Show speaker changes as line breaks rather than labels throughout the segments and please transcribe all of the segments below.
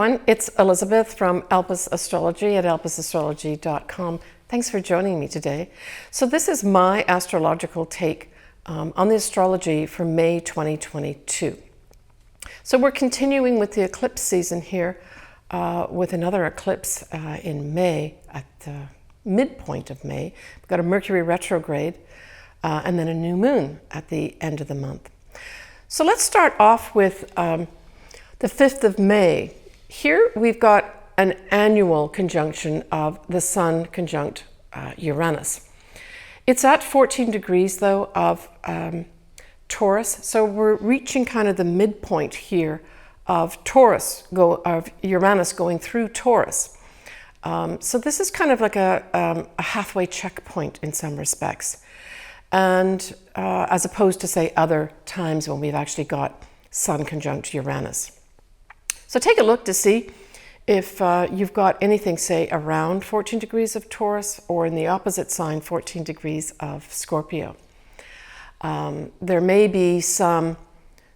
everyone, it's Elizabeth from Elpis Astrology at elpisastrology.com. Thanks for joining me today. So this is my astrological take on the astrology for May 2022. So we're continuing with the eclipse season here with another eclipse in May, at the midpoint of May. We've got a Mercury retrograde and then a new moon at the end of the month. So let's start off with the 5th of May. Here we've got an annual conjunction of the Sun conjunct Uranus. It's at 14 degrees though of Taurus, so we're reaching kind of the midpoint here of of Uranus going through Taurus. So this is kind of like a halfway checkpoint in some respects, and as opposed to say other times when we've actually got Sun conjunct Uranus. So take a look to see if you've got anything, say, around 14 degrees of Taurus or in the opposite sign, 14 degrees of Scorpio. There may be some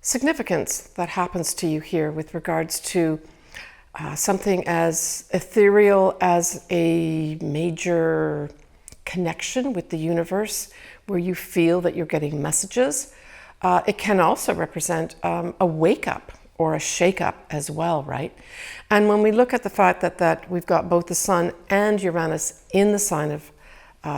significance that happens to you here with regards to something as ethereal as a major connection with the universe where you feel that you're getting messages. It can also represent a wake-up or a shake-up as well, right? And when we look at the fact that we've got both the Sun and Uranus in the sign of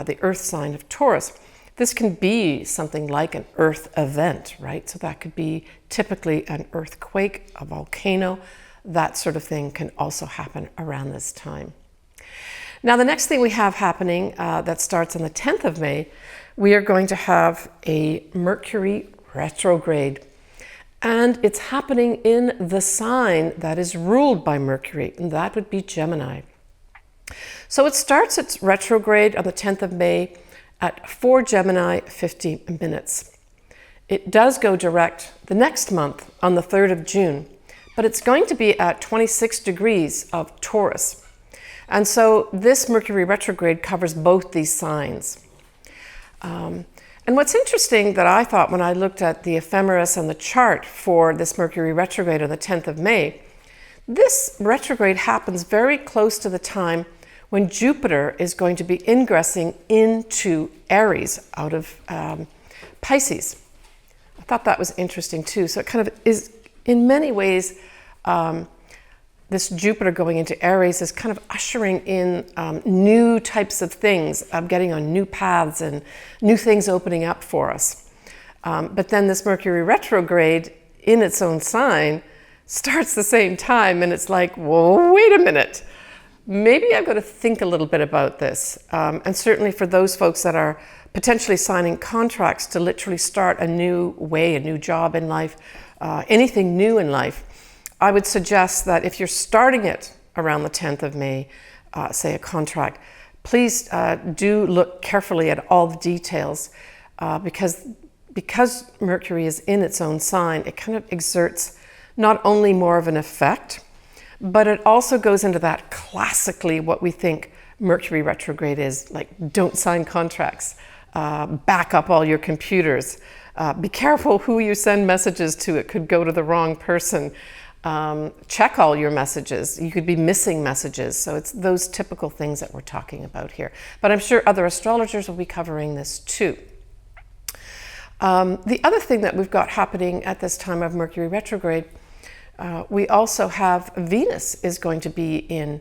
the Earth sign of Taurus, this can be something like an Earth event, right? So that could be typically an earthquake, a volcano, that sort of thing can also happen around this time. Now, the next thing we have happening that starts on the 10th of May, we are going to have a Mercury retrograde. And it's happening in the sign that is ruled by Mercury, and that would be Gemini. So it starts its retrograde on the 10th of May at 4 Gemini, 50 minutes. It does go direct the next month on the 3rd of June, but it's going to be at 26 degrees of Taurus. And so this Mercury retrograde covers both these signs. And what's interesting that I thought when I looked at the ephemeris and the chart for this Mercury retrograde on the 10th of May, this retrograde happens very close to the time when Jupiter is going to be ingressing into Aries out of Pisces. I thought that was interesting too. So it kind of is, in many ways, this Jupiter going into Aries is kind of ushering in new types of things, getting on new paths and new things opening up for us. But then this Mercury retrograde in its own sign starts the same time, and it's like, whoa, wait a minute. Maybe I've got to think a little bit about this. And certainly for those folks that are potentially signing contracts to literally start a new way, a new job in life, anything new in life, I would suggest that if you're starting it around the 10th of May, say a contract, please do look carefully at all the details because Mercury is in its own sign, it kind of exerts not only more of an effect, but it also goes into that classically what we think Mercury retrograde is, like don't sign contracts, back up all your computers, be careful who you send messages to, it could go to the wrong person. Check all your messages. You could be missing messages. So it's those typical things that we're talking about here. But I'm sure other astrologers will be covering this too. The other thing that we've got happening at this time of Mercury retrograde, we also have Venus is going to be in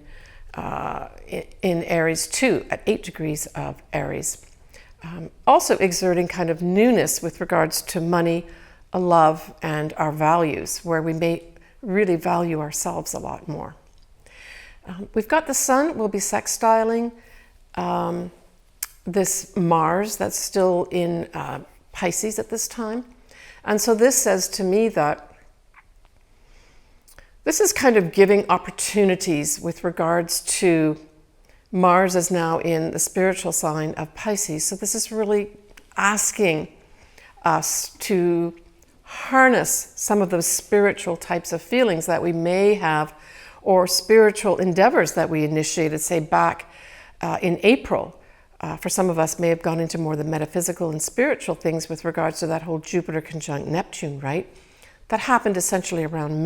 Aries too, at 8 degrees of Aries. Also exerting kind of newness with regards to money, love, and our values, where we may really value ourselves a lot more. We've got the Sun will be sextiling this Mars that's still in Pisces at this time. And so this says to me that this is kind of giving opportunities with regards to Mars is now in the spiritual sign of Pisces. So this is really asking us to harness some of those spiritual types of feelings that we may have, or spiritual endeavors that we initiated, say back in April. For some of us may have gone into more the metaphysical and spiritual things with regards to that whole Jupiter conjunct Neptune, right? That happened essentially around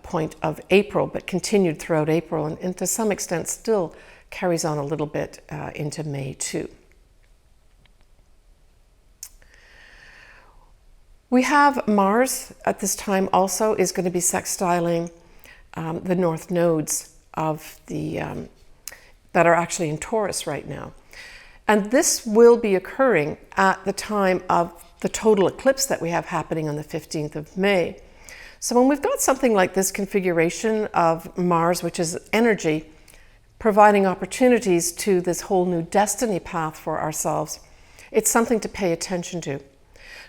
point of April, but continued throughout April, and to some extent still carries on a little bit into May too. We have Mars at this time also is going to be sextiling the north nodes of the that are actually in Taurus right now. And this will be occurring at the time of the total eclipse that we have happening on the 15th of May. So when we've got something like this configuration of Mars, which is energy, providing opportunities to this whole new destiny path for ourselves, it's something to pay attention to.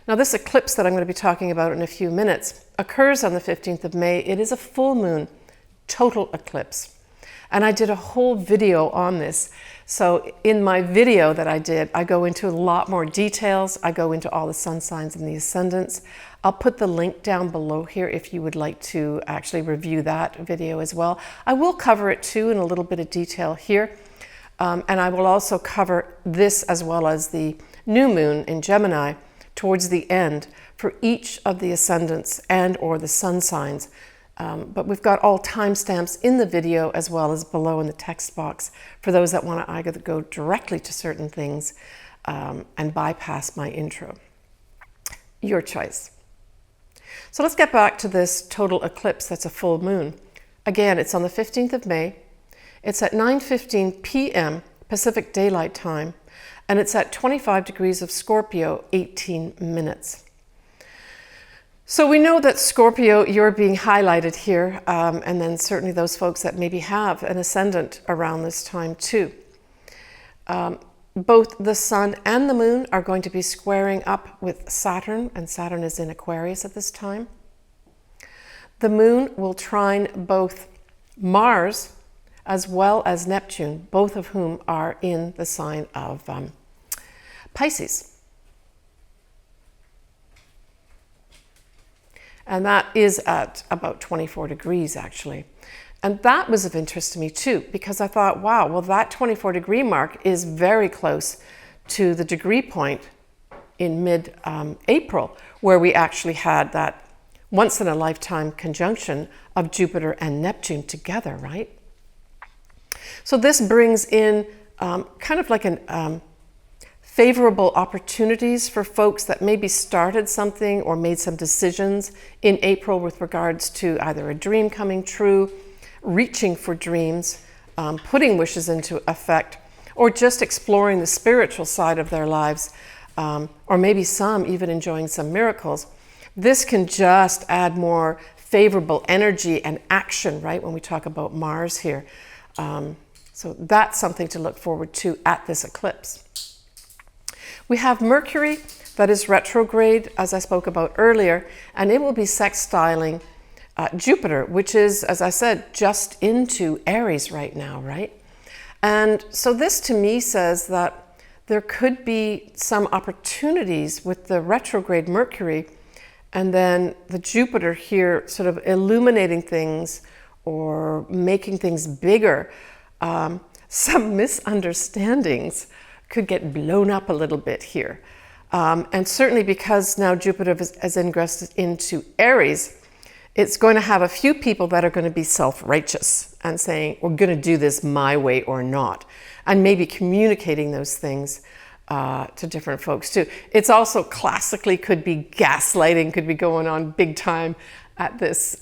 Now, this eclipse that I'm going to be talking about in a few minutes occurs on the 15th of May. It is a full moon total eclipse. And I did a whole video on this. So in my video that I did, I go into a lot more details. I go into all the sun signs and the ascendants. I'll put the link down below here if you would like to actually review that video as well. I will cover it too in a little bit of detail here. And I will also cover this as well as the new moon in Gemini towards the end for each of the ascendants and or the sun signs. But we've got all timestamps in the video as well as below in the text box for those that want to either go directly to certain things and bypass my intro. Your choice. So let's get back to this total eclipse that's a full moon. Again, it's on the 15th of May. It's at 9:15 p.m. Pacific Daylight Time, and it's at 25 degrees of Scorpio, 18 minutes. So we know that Scorpio, you're being highlighted here, and then certainly those folks that maybe have an ascendant around this time too. Both the sun and the moon are going to be squaring up with Saturn, and Saturn is in Aquarius at this time. The moon will trine both Mars as well as Neptune, both of whom are in the sign of Pisces. And that is at about 24 degrees actually. And that was of interest to me too, because I thought, wow, well that 24 degree mark is very close to the degree point in mid-April, where we actually had that once in a lifetime conjunction of Jupiter and Neptune together, right? So this brings in kind of like an favorable opportunities for folks that maybe started something or made some decisions in April with regards to either a dream coming true, reaching for dreams, putting wishes into effect, or just exploring the spiritual side of their lives, or maybe some even enjoying some miracles. This can just add more favorable energy and action, right, when we talk about Mars here. So that's something to look forward to at this eclipse. We have Mercury that is retrograde, as I spoke about earlier, and it will be sextiling Jupiter, which is, as I said, just into Aries right now, right? And so this to me says that there could be some opportunities with the retrograde Mercury and then the Jupiter here sort of illuminating things or making things bigger. Some misunderstandings could get blown up a little bit here. And certainly because now Jupiter has ingressed into Aries, it's going to have a few people that are going to be self-righteous and saying, we're going to do this my way or not. And maybe communicating those things to different folks too. It's also classically could be gaslighting, could be going on big time at this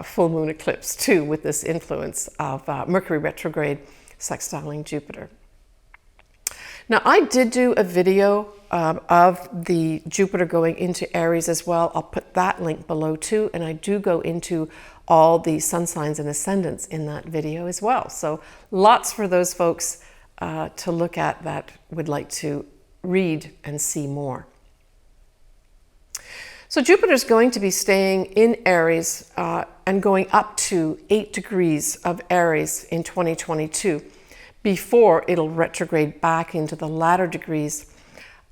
full moon eclipse too, with this influence of Mercury retrograde sextiling Jupiter. Now, I did do a video of the Jupiter going into Aries as well. I'll put that link below too, and I do go into all the sun signs and ascendants in that video as well. So lots for those folks to look at that would like to read and see more. So Jupiter's going to be staying in Aries and going up to 8 degrees of Aries in 2022. Before it'll retrograde back into the latter degrees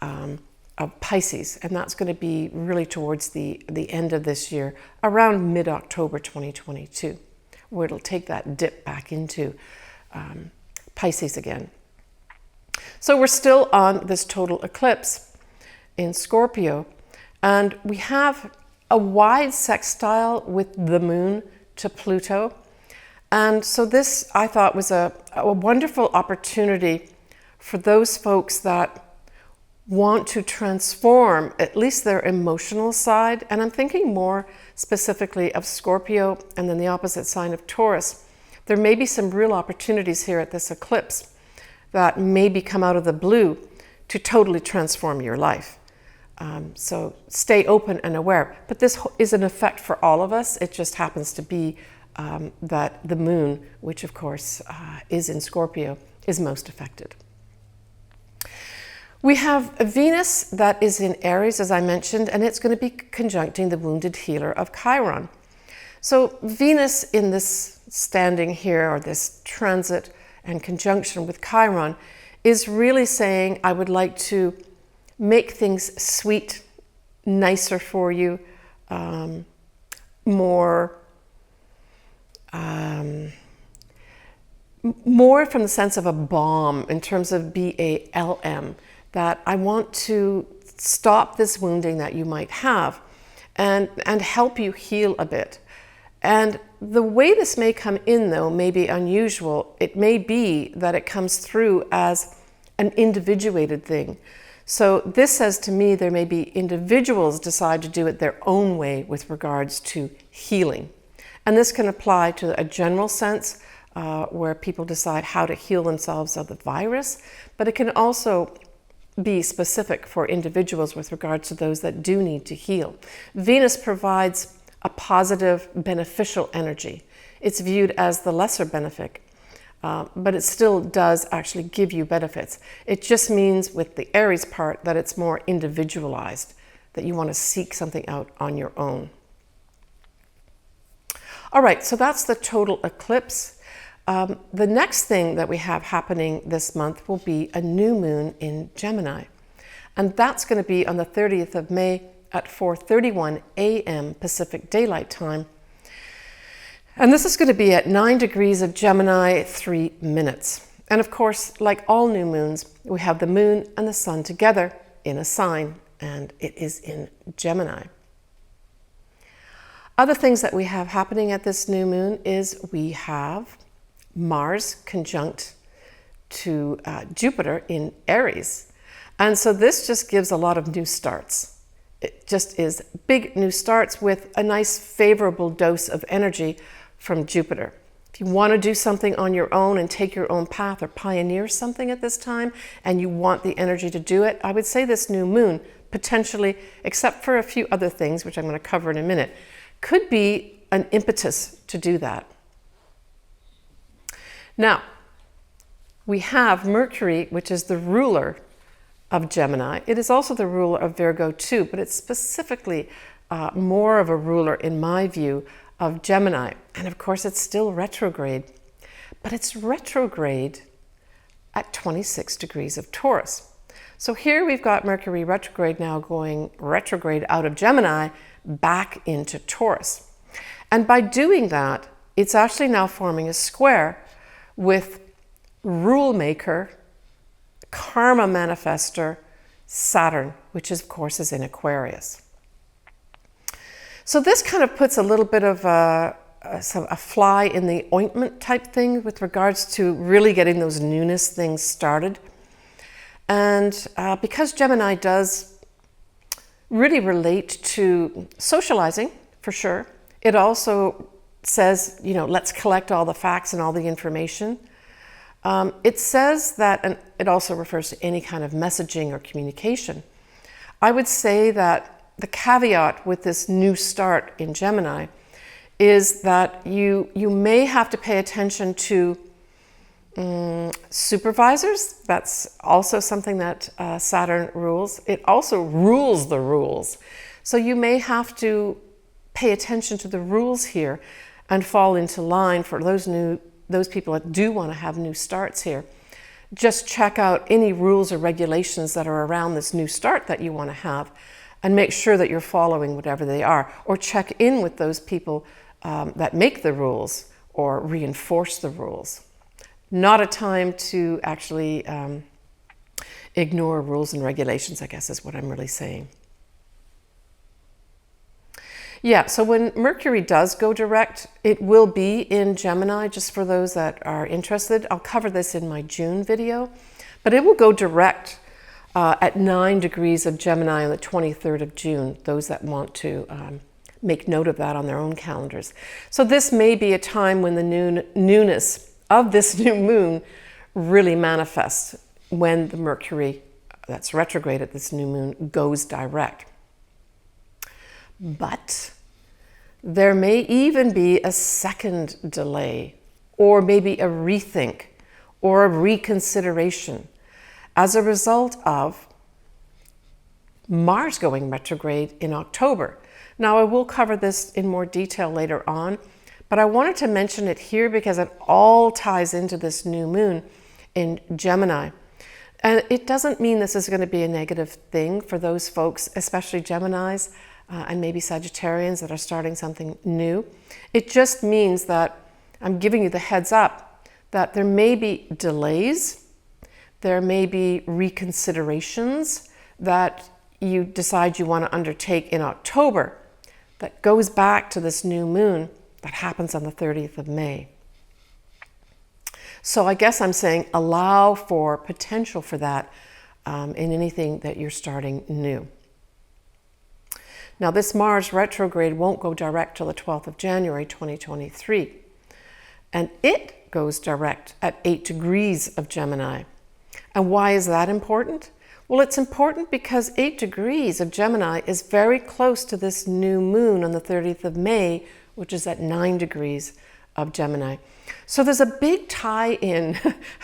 of Pisces. And that's going to be really towards the end of this year, around mid-October 2022, where it'll take that dip back into Pisces again. So we're still on this total eclipse in Scorpio, and we have a wide sextile with the moon to Pluto. And so this, I thought, was a wonderful opportunity for those folks that want to transform at least their emotional side. And I'm thinking more specifically of Scorpio and then the opposite sign of Taurus. There may be some real opportunities here at this eclipse that maybe come out of the blue to totally transform your life. So stay open and aware. But this is an effect for all of us. It just happens to be that the moon, which of course is in Scorpio, is most affected. We have a Venus that is in Aries, as I mentioned, and it's going to be conjuncting the wounded healer of Chiron. So Venus in this standing here, or this transit and conjunction with Chiron, is really saying, I would like to make things sweet, nicer for you, more from the sense of a balm, in terms of BALM, that I want to stop this wounding that you might have and help you heal a bit. And the way this may come in, though, may be unusual. It may be that it comes through as an individuated thing. So this says to me there may be individuals decide to do it their own way with regards to healing. And this can apply to a general sense where people decide how to heal themselves of the virus, but it can also be specific for individuals with regards to those that do need to heal. Venus provides a positive, beneficial energy. It's viewed as the lesser benefit, but it still does actually give you benefits. It just means with the Aries part that it's more individualized, that you want to seek something out on your own. All right, so that's the total eclipse. The next thing that we have happening this month will be a new moon in Gemini. And that's going to be on the 30th of May at 4:31 a.m. Pacific Daylight Time. And this is going to be at 9 degrees of Gemini, 3 minutes. And of course, like all new moons, we have the moon and the sun together in a sign, and it is in Gemini. Other things that we have happening at this new moon is we have Mars conjunct to Jupiter in Aries. And so this just gives a lot of new starts. It just is big new starts with a nice favorable dose of energy from Jupiter. If you want to do something on your own and take your own path or pioneer something at this time and you want the energy to do it, I would say this new moon potentially, except for a few other things, which I'm going to cover in a minute, could be an impetus to do that. Now, we have Mercury, which is the ruler of Gemini. It is also the ruler of Virgo too, but it's specifically more of a ruler, in my view, of Gemini. And of course, it's still retrograde, but it's retrograde at 26 degrees of Taurus. So here we've got Mercury retrograde now going retrograde out of Gemini back into Taurus. And by doing that, it's actually now forming a square with rule maker, karma manifester, Saturn, which of course is in Aquarius. So this kind of puts a little bit of a fly in the ointment type thing with regards to really getting those newness things started. And because Gemini does really relate to socializing, for sure, it also says, you know, let's collect all the facts and all the information. It says that, and it also refers to any kind of messaging or communication. I would say that the caveat with this new start in Gemini is that you may have to pay attention to supervisors. That's also something that Saturn rules. It also rules the rules. So you may have to pay attention to the rules here and fall into line for those people that do want to have new starts here. Just check out any rules or regulations that are around this new start that you want to have and make sure that you're following whatever they are, or check in with those people that make the rules or reinforce the rules. Not a time to actually ignore rules and regulations, I guess is what I'm really saying. Yeah, so when Mercury does go direct, it will be in Gemini, just for those that are interested. I'll cover this in my June video, but it will go direct at 9 degrees of Gemini on the 23rd of June, those that want to make note of that on their own calendars. So this may be a time when the newness of this new moon really manifests, when the Mercury that's retrograde at this new moon goes direct. But there may even be a second delay, or maybe a rethink or a reconsideration as a result of Mars going retrograde in October. Now, I will cover this in more detail later on, but I wanted to mention it here because it all ties into this new moon in Gemini. And it doesn't mean this is going to be a negative thing for those folks, especially Geminis and maybe Sagittarians that are starting something new. It just means that I'm giving you the heads up that there may be delays, there may be reconsiderations that you decide you want to undertake in October that goes back to this new moon that happens on the 30th of May. So I guess I'm saying allow for potential for that in anything that you're starting new. Now, this Mars retrograde won't go direct till the 12th of January 2023. And it goes direct at 8 degrees of Gemini. And why is that important? Well, it's important because 8 degrees of Gemini is very close to this new moon on the 30th of May, which is at 9 degrees of Gemini. So there's a big tie-in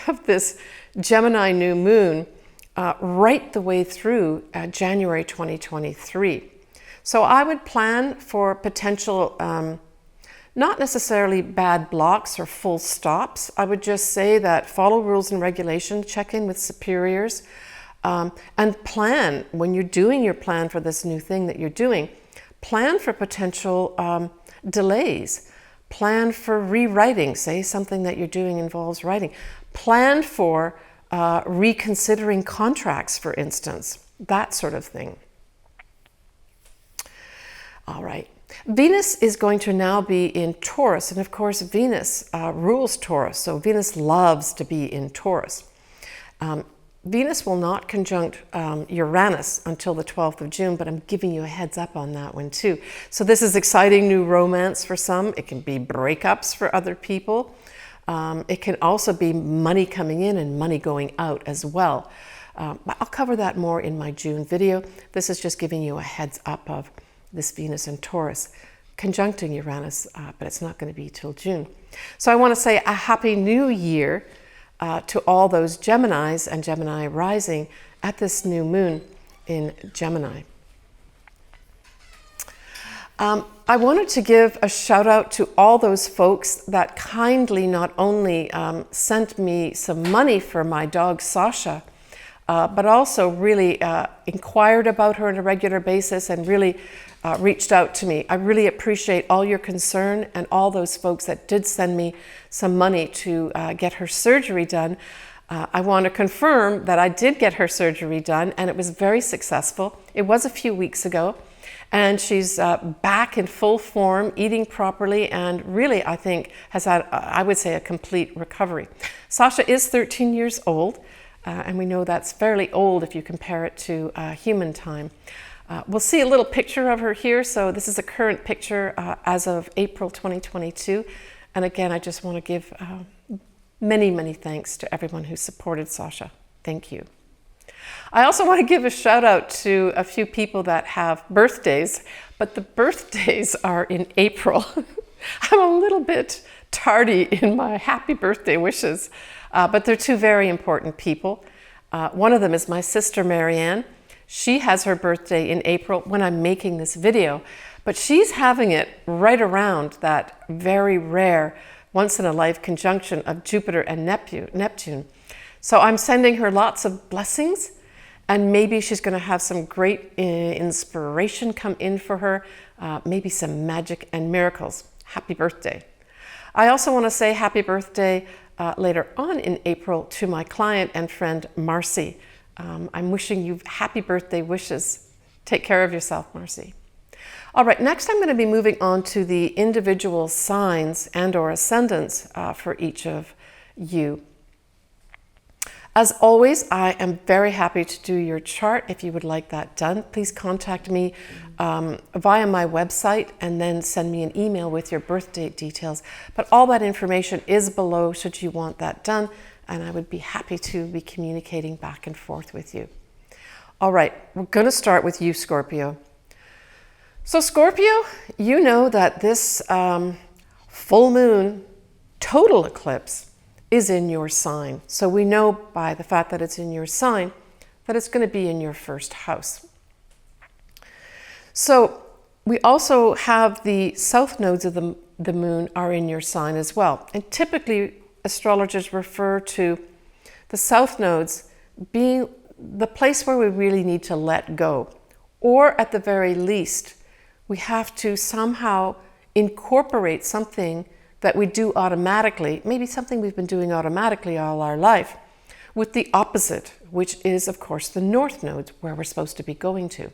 of this Gemini new moon right the way through January 2023. So I would plan for potential, not necessarily bad blocks or full stops. I would just say that follow rules and regulations, check in with superiors, and plan, when you're doing your plan for this new thing that you're doing, plan for potential delays. Plan for rewriting, say something that you're doing involves writing. Plan for reconsidering contracts, for instance, that sort of thing. All right. Venus is going to now be in Taurus, and of course Venus rules Taurus, so Venus loves to be in Taurus. Venus will not conjunct Uranus until the 12th of June, but I'm giving you a heads up on that one too. So this is exciting new romance for some. It can be breakups for other people. It can also be money coming in and money going out as well. But I'll cover that more in my June video. This is just giving you a heads up of this Venus and Taurus conjuncting Uranus, but it's not going to be till June. So I want to say a happy new year to all those Geminis and Gemini rising at this new moon in Gemini. I wanted to give a shout out to all those folks that kindly not only sent me some money for my dog Sasha, but also really inquired about her on a regular basis and really reached out to me. I really appreciate all your concern and all those folks that did send me some money to get her surgery done. I want to confirm that I did get her surgery done and it was very successful. It was a few weeks ago and she's back in full form, eating properly, and really I think has had, I would say, a complete recovery. Sasha is 13 years old and we know that's fairly old if you compare it to human time. We'll see a little picture of her here. So this is a current picture as of April 2022. And again, I just want to give many, many thanks to everyone who supported Sasha. Thank you. I also want to give a shout out to a few people that have birthdays, but the birthdays are in April. I'm a little bit tardy in my happy birthday wishes, but they're two very important people. One of them is my sister, Marianne. She has her birthday in April when I'm making this video, but she's having it right around that very rare once-in-a-life conjunction of Jupiter and Neptune. So I'm sending her lots of blessings, and maybe she's going to have some great inspiration come in for her, maybe some magic and miracles. Happy birthday. I also want to say happy birthday later on in April to my client and friend, Marcy. I'm wishing you happy birthday wishes. Take care of yourself, Marcy. All right, next I'm going to be moving on to the individual signs and or ascendants for each of you. As always, I am very happy to do your chart. If you would like that done, please contact me via my website and then send me an email with your birth date details. But all that information is below should you want that done, and I would be happy to be communicating back and forth with you. All right, we're going to start with you, Scorpio. So Scorpio, you know that this full moon total eclipse is in your sign. So we know by the fact that it's in your sign that it's going to be in your first house. So we also have the south nodes of the moon are in your sign as well. And typically astrologers refer to the south nodes being the place where we really need to let go, or at the very least, we have to somehow incorporate something that we do automatically, maybe something we've been doing automatically all our life, with the opposite, which is, of course, the north nodes, where we're supposed to be going to.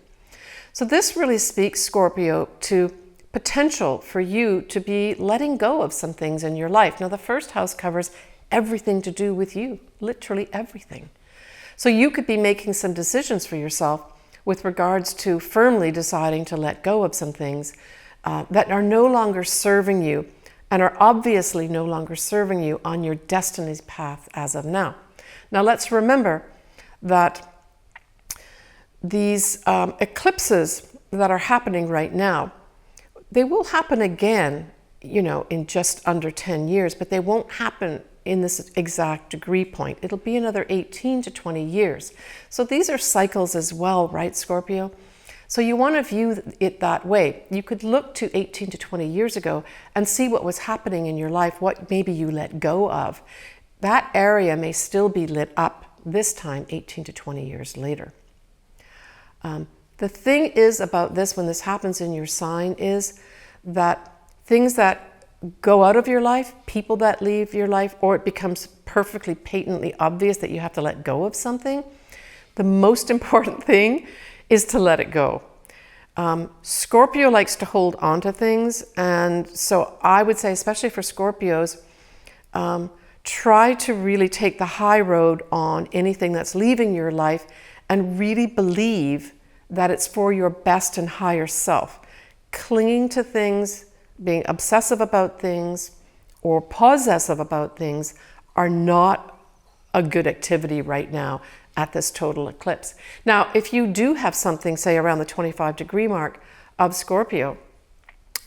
So this really speaks, Scorpio, to potential for you to be letting go of some things in your life. Now, the first house covers everything to do with you, literally everything. So you could be making some decisions for yourself with regards to firmly deciding to let go of some things that are no longer serving you, and are obviously no longer serving you on your destiny's path as of now. Now let's remember that these eclipses that are happening right now, they will happen again, in just under 10 years, but they won't happen in this exact degree point. It'll be another 18 to 20 years. So these are cycles as well, right, Scorpio? So you want to view it that way. You could look to 18 to 20 years ago and see what was happening in your life, what maybe you let go of. That area may still be lit up this time, 18 to 20 years later. The thing is about this, when this happens in your sign, is that things that go out of your life, people that leave your life, or it becomes perfectly patently obvious that you have to let go of something, the most important thing is to let it go. Scorpio likes to hold on to things, and so I would say, especially for Scorpios, try to really take the high road on anything that's leaving your life and really believe that it's for your best and higher self. Clinging to things, being obsessive about things, or possessive about things are not a good activity right now at this total eclipse. Now, if you do have something, say around the 25-degree mark of Scorpio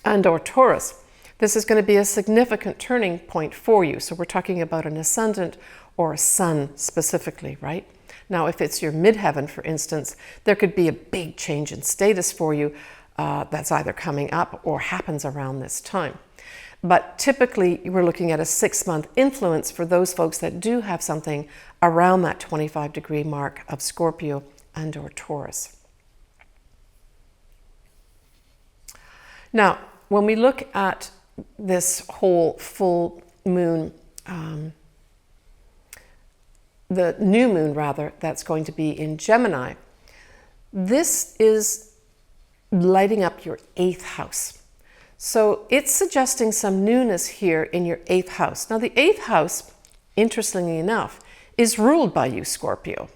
and or Taurus, this is going to be a significant turning point for you. So we're talking about an ascendant or a sun specifically, right? Now, if it's your midheaven, for instance, there could be a big change in status for you that's either coming up or happens around this time. But typically, we're looking at a 6-month influence for those folks that do have something around that 25-degree mark of Scorpio and or Taurus. Now, when we look at this whole full moon, the new moon rather, that's going to be in Gemini, this is lighting up your 8th house. So it's suggesting some newness here in your 8th house. Now the 8th house, interestingly enough, is ruled by you, Scorpio.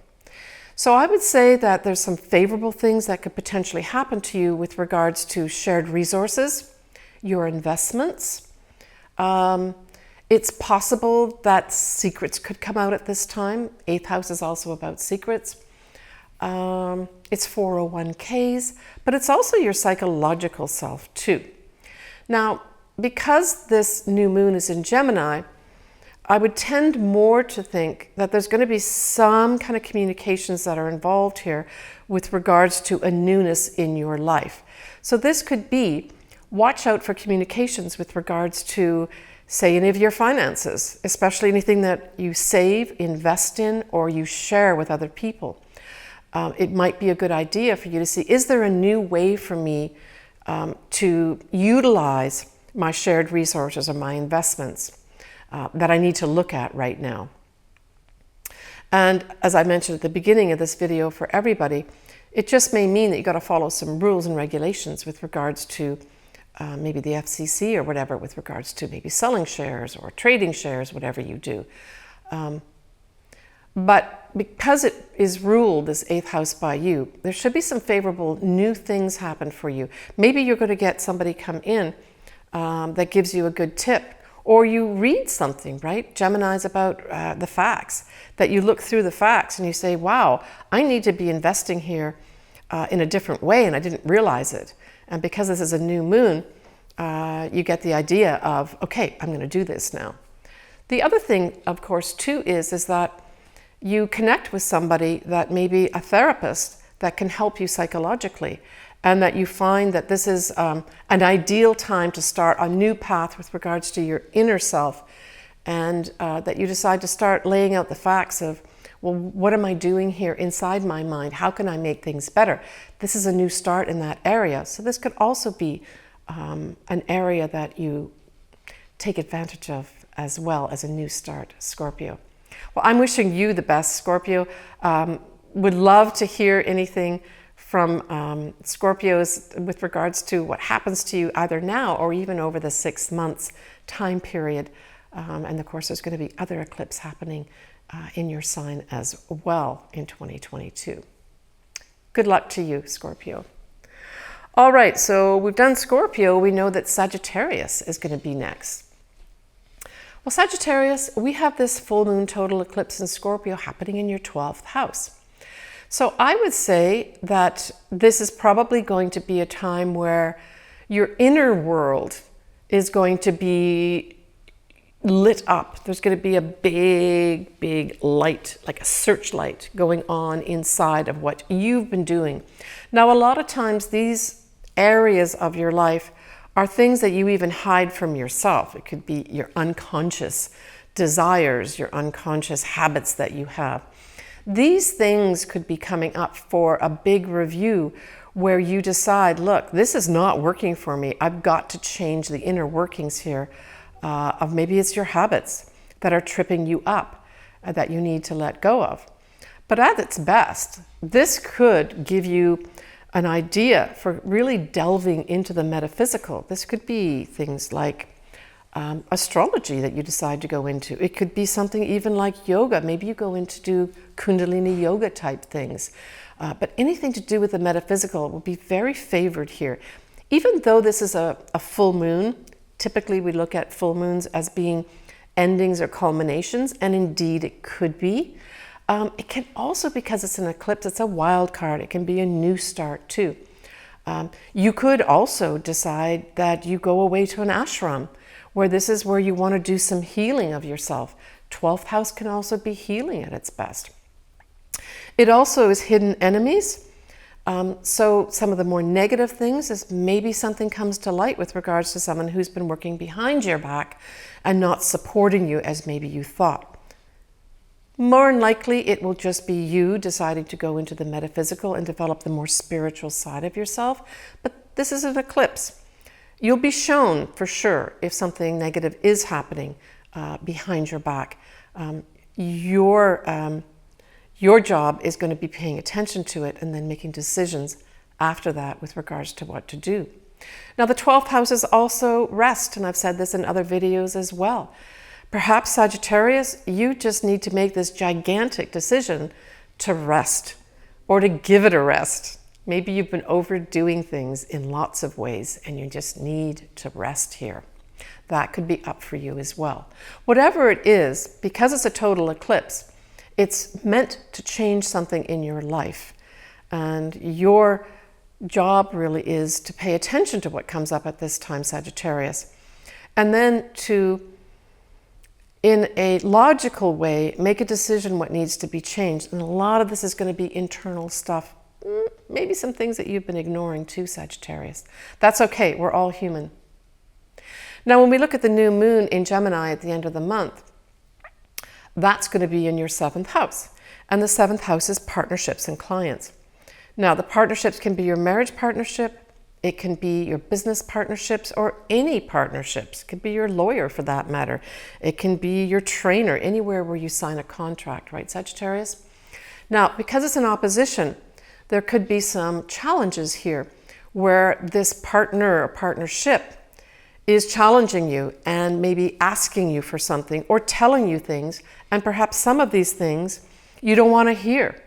So I would say that there's some favorable things that could potentially happen to you with regards to shared resources, your investments. It's possible that secrets could come out at this time. 8th house is also about secrets. It's 401ks, but it's also your psychological self too. Now, because this new moon is in Gemini, I would tend more to think that there's going to be some kind of communications that are involved here with regards to a newness in your life. So this could be, watch out for communications with regards to, say, any of your finances, especially anything that you save, invest in, or you share with other people. It might be a good idea for you to see, is there a new way for me to utilize my shared resources or my investments that I need to look at right now? And as I mentioned at the beginning of this video for everybody, It just may mean that you got to follow some rules and regulations with regards to maybe the FCC or whatever, with regards to maybe selling shares or trading shares, whatever you do. But because it is ruled, this 8th house, by you, there should be some favorable new things happen for you. Maybe you're going to get somebody come in that gives you a good tip, or you read something, right? Gemini is about the facts, that you look through the facts and you say, wow, I need to be investing here in a different way, and I didn't realize it. And because this is a new moon, you get the idea of, okay, I'm going to do this now. The other thing, of course, too, is that you connect with somebody that may be a therapist that can help you psychologically, and that you find that this is an ideal time to start a new path with regards to your inner self, and that you decide to start laying out the facts of, well, what am I doing here inside my mind? How can I make things better? This is a new start in that area. So this could also be an area that you take advantage of as well as a new start, Scorpio. Well, I'm wishing you the best, Scorpio. Would love to hear anything from Scorpios with regards to what happens to you either now or even over the 6 months time period. And of course, there's going to be other eclipses happening in your sign as well in 2022. Good luck to you, Scorpio. All right, so we've done Scorpio. We know that Sagittarius is going to be next. Well, Sagittarius, we have this full moon total eclipse in Scorpio happening in your 12th house. So I would say that this is probably going to be a time where your inner world is going to be lit up. There's going to be a big, big light, like a searchlight going on inside of what you've been doing. Now, a lot of times these areas of your life are things that you even hide from yourself. It could be your unconscious desires, your unconscious habits that you have. These things could be coming up for a big review where you decide, look, this is not working for me. I've got to change the inner workings here of maybe it's your habits that are tripping you up that you need to let go of. But at its best, this could give you an idea for really delving into the metaphysical. This could be things like astrology that you decide to go into. It could be something even like yoga. Maybe you go in to do Kundalini yoga type things. But anything to do with the metaphysical will be very favored here. Even though this is a full moon, typically we look at full moons as being endings or culminations, and indeed it could be. It can also, because it's an eclipse, it's a wild card. It can be a new start too. You could also decide that you go away to an ashram, where this is where you want to do some healing of yourself. 12th house can also be healing at its best. It also is hidden enemies. So some of the more negative things is maybe something comes to light with regards to someone who's been working behind your back and not supporting you as maybe you thought. More than likely, it will just be you deciding to go into the metaphysical and develop the more spiritual side of yourself. But this is an eclipse. You'll be shown for sure if something negative is happening behind your back. Your job is going to be paying attention to it and then making decisions after that with regards to what to do. Now, the 12th house is also rest, and I've said this in other videos as well. Perhaps Sagittarius, you just need to make this gigantic decision to rest or to give it a rest. Maybe you've been overdoing things in lots of ways and you just need to rest here. That could be up for you as well. Whatever it is, because it's a total eclipse, it's meant to change something in your life. And your job really is to pay attention to what comes up at this time, Sagittarius. And then to, in a logical way, make a decision what needs to be changed. And a lot of this is going to be internal stuff. Maybe some things that you've been ignoring too, Sagittarius. That's okay. We're all human. Now, when we look at the new moon in Gemini at the end of the month, that's going to be in your 7th house. And the 7th house is partnerships and clients. Now, the partnerships can be your marriage partnership. It can be your business partnerships or any partnerships. It could be your lawyer for that matter. It can be your trainer, anywhere where you sign a contract, right, Sagittarius? Now, because it's an opposition, there could be some challenges here where this partner or partnership is challenging you and maybe asking you for something or telling you things, and perhaps some of these things you don't want to hear.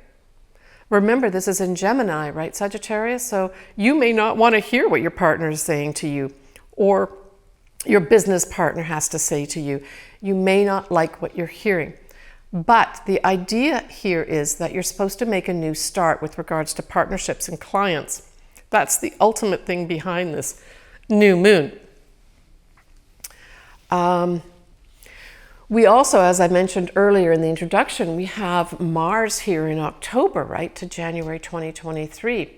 Remember, this is in Gemini, right, Sagittarius? So you may not want to hear what your partner is saying to you, or your business partner has to say to you. You may not like what you're hearing. But the idea here is that you're supposed to make a new start with regards to partnerships and clients. That's the ultimate thing behind this new moon. We also, as I mentioned earlier in the introduction, we have Mars here in October, right, to January 2023.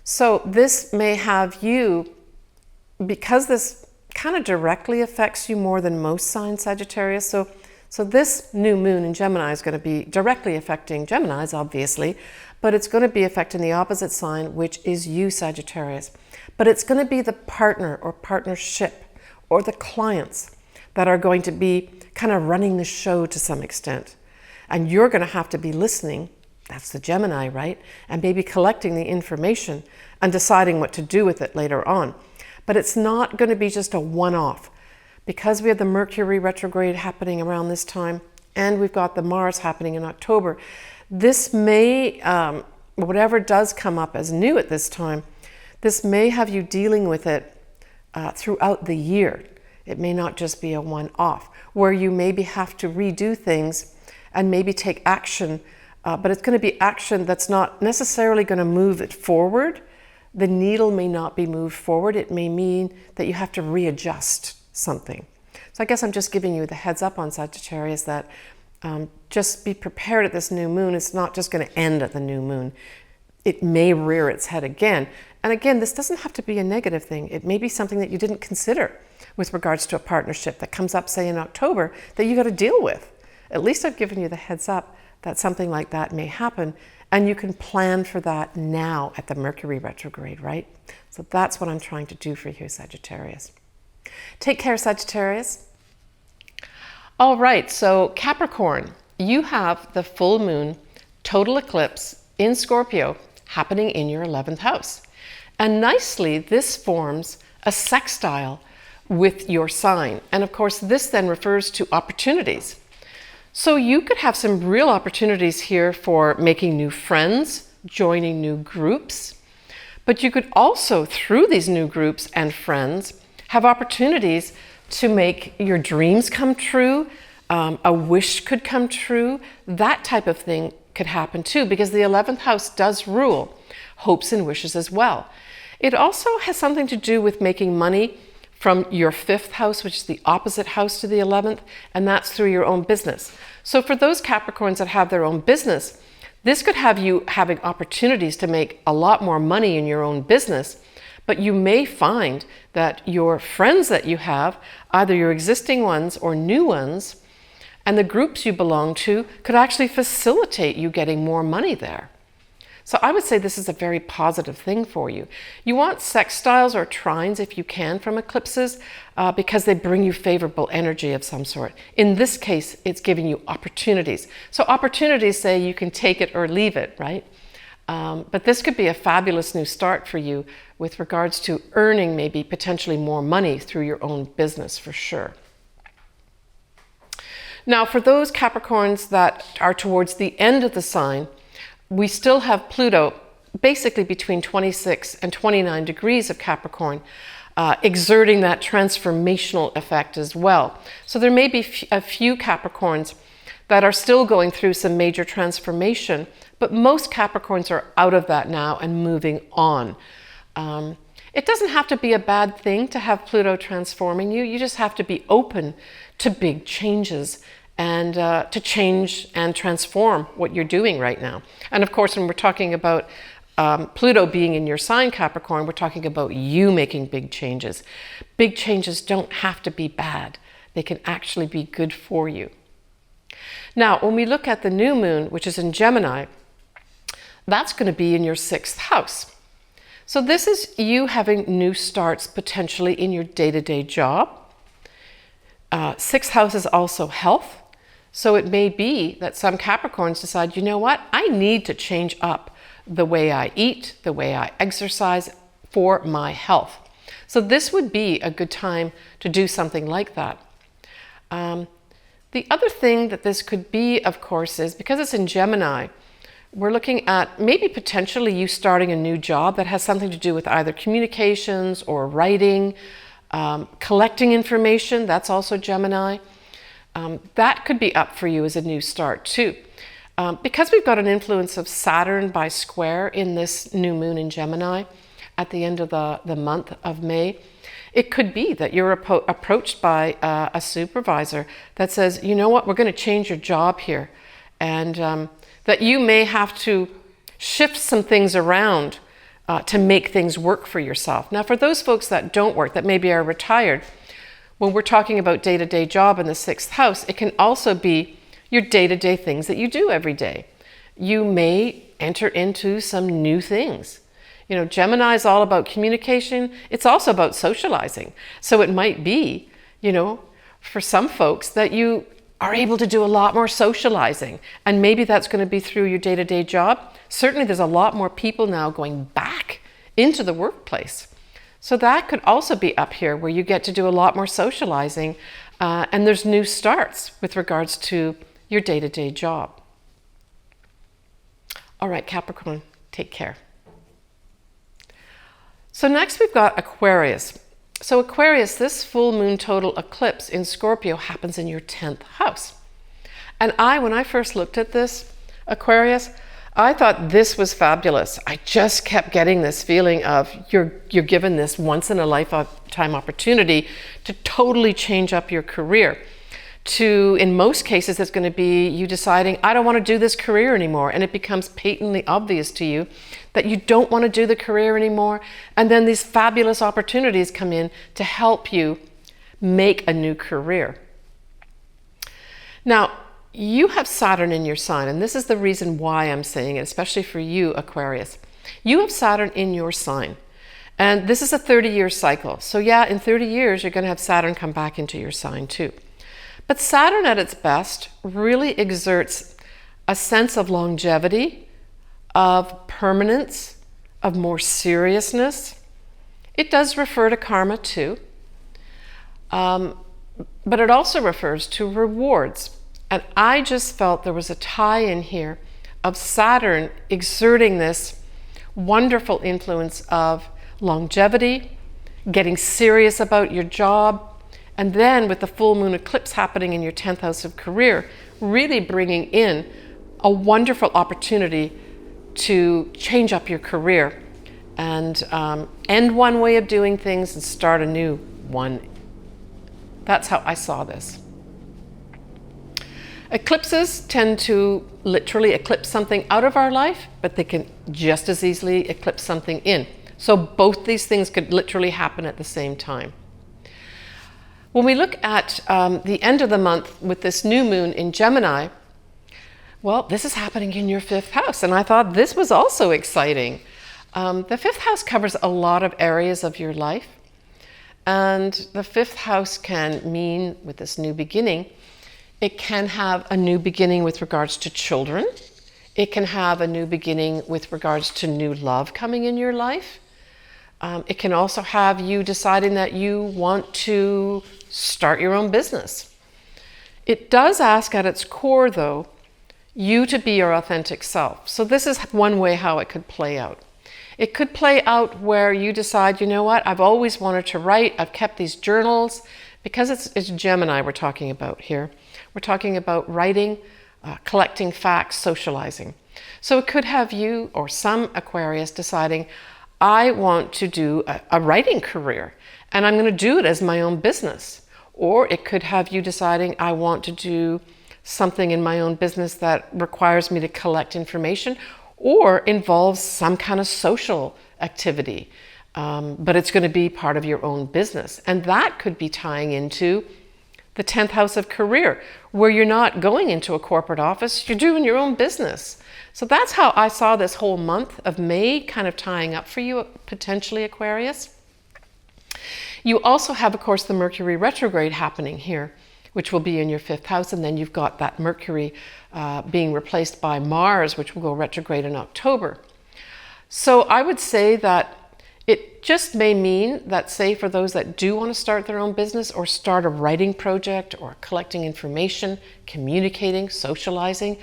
So this may have you, because this kind of directly affects you more than most signs, Sagittarius. So this new moon in Gemini is going to be directly affecting Geminis, obviously, but it's going to be affecting the opposite sign, which is you, Sagittarius. But it's going to be the partner or partnership or the clients that are going to be kind of running the show to some extent. And you're going to have to be listening, that's the Gemini, right? And maybe collecting the information and deciding what to do with it later on. But it's not going to be just a one-off. Because we have the Mercury retrograde happening around this time, and we've got the Mars happening in October, this may, whatever does come up as new at this time, this may have you dealing with it throughout the year. It may not just be a one-off, where you maybe have to redo things and maybe take action, but it's going to be action that's not necessarily going to move it forward. The needle may not be moved forward. It may mean that you have to readjust something. So I guess I'm just giving you the heads up on Sagittarius that just be prepared at this new moon. It's not just going to end at the new moon. It may rear its head again. And again, this doesn't have to be a negative thing. It may be something that you didn't consider with regards to a partnership that comes up, say, in October that you got to deal with. At least I've given you the heads up that something like that may happen, and you can plan for that now at the Mercury retrograde, right? So that's what I'm trying to do for you, Sagittarius. Take care, Sagittarius. All right, so Capricorn, you have the full moon total eclipse in Scorpio happening in your 11th house. And nicely, this forms a sextile with your sign. And of course, this then refers to opportunities. So you could have some real opportunities here for making new friends, joining new groups. But you could also, through these new groups and friends, have opportunities to make your dreams come true. A wish could come true. That type of thing could happen too, because the 11th house does rule hopes and wishes as well. It also has something to do with making money from your 5th house, which is the opposite house to the 11th, and that's through your own business. So for those Capricorns that have their own business, this could have you having opportunities to make a lot more money in your own business, but you may find that your friends that you have, either your existing ones or new ones, and the groups you belong to could actually facilitate you getting more money there. So I would say this is a very positive thing for you. You want sextiles or trines if you can from eclipses because they bring you favorable energy of some sort. In this case, it's giving you opportunities. So opportunities say you can take it or leave it, right? But this could be a fabulous new start for you with regards to earning maybe potentially more money through your own business for sure. Now, for those Capricorns that are towards the end of the sign, we still have Pluto basically between 26 and 29 degrees of Capricorn, exerting that transformational effect as well. So there may be a few Capricorns that are still going through some major transformation, but most Capricorns are out of that now and moving on. It doesn't have to be a bad thing to have Pluto transforming you. You just have to be open to big changes and to change and transform what you're doing right now. And of course, when we're talking about Pluto being in your sign Capricorn, we're talking about you making big changes. Big changes don't have to be bad. They can actually be good for you. Now, when we look at the new moon, which is in Gemini, that's going to be in your 6th house. So this is you having new starts potentially in your day-to-day job. 6th house is also health. So it may be that some Capricorns decide, you know what, I need to change up the way I eat, the way I exercise for my health. So this would be a good time to do something like that. The other thing that this could be, of course, is because it's in Gemini, we're looking at maybe potentially you starting a new job that has something to do with either communications or writing, collecting information. That's also Gemini. That could be up for you as a new start too. Because we've got an influence of Saturn by square in this new moon in Gemini at the end of the month of May, it could be that you're approached by a supervisor that says, you know what, we're going to change your job here. And that you may have to shift some things around to make things work for yourself. Now, for those folks that don't work, that maybe are retired, when we're talking about day-to-day job in the 6th house, it can also be your day-to-day things that you do every day. You may enter into some new things. You know, Gemini is all about communication. It's also about socializing. So it might be, you know, for some folks that you are able to do a lot more socializing. And maybe that's going to be through your day-to-day job. Certainly there's a lot more people now going back into the workplace. So that could also be up here where you get to do a lot more socializing and there's new starts with regards to your day-to-day job. All right, Capricorn, take care. So next we've got Aquarius. So Aquarius, this full moon total eclipse in Scorpio happens in your 10th house. And when I first looked at this, Aquarius, I thought this was fabulous. I just kept getting this feeling of you're given this once in a lifetime opportunity to totally change up your career. In most cases, it's going to be you deciding, I don't want to do this career anymore. And it becomes patently obvious to you that you don't want to do the career anymore. And then these fabulous opportunities come in to help you make a new career. Now, you have Saturn in your sign, and this is the reason why I'm saying it, especially for you, Aquarius. You have Saturn in your sign, and this is a 30-year cycle. So yeah, in 30 years, you're going to have Saturn come back into your sign too. But Saturn at its best really exerts a sense of longevity, of permanence, of more seriousness. It does refer to karma too, but it also refers to rewards. And I just felt there was a tie in here of Saturn exerting this wonderful influence of longevity, getting serious about your job, and then with the full moon eclipse happening in your 10th house of career, really bringing in a wonderful opportunity to change up your career and end one way of doing things and start a new one. That's how I saw this. Eclipses tend to literally eclipse something out of our life, but they can just as easily eclipse something in. So both these things could literally happen at the same time. When we look at the end of the month with this new moon in Gemini, well, this is happening in your 5th house, and I thought this was also exciting. The 5th house covers a lot of areas of your life, and the 5th house can mean, with this new beginning, it can have a new beginning with regards to children. It can have a new beginning with regards to new love coming in your life. It can also have you deciding that you want to start your own business. It does ask at its core, though, you to be your authentic self. So this is one way how it could play out. It could play out where you decide, you know what, I've always wanted to write. I've kept these journals. Because it's Gemini we're talking about here. We're talking about writing, collecting facts, socializing. So it could have you or some Aquarius deciding, I want to do a writing career and I'm going to do it as my own business. Or it could have you deciding, I want to do something in my own business that requires me to collect information or involves some kind of social activity. But it's going to be part of your own business. And that could be tying into the 10th house of career, where you're not going into a corporate office, you're doing your own business. So that's how I saw this whole month of May kind of tying up for you, potentially, Aquarius. You also have, of course, the Mercury retrograde happening here, which will be in your 5th house. And then you've got that Mercury being replaced by Mars, which will go retrograde in October. So I would say that it just may mean that, say, for those that do want to start their own business or start a writing project or collecting information, communicating, socializing,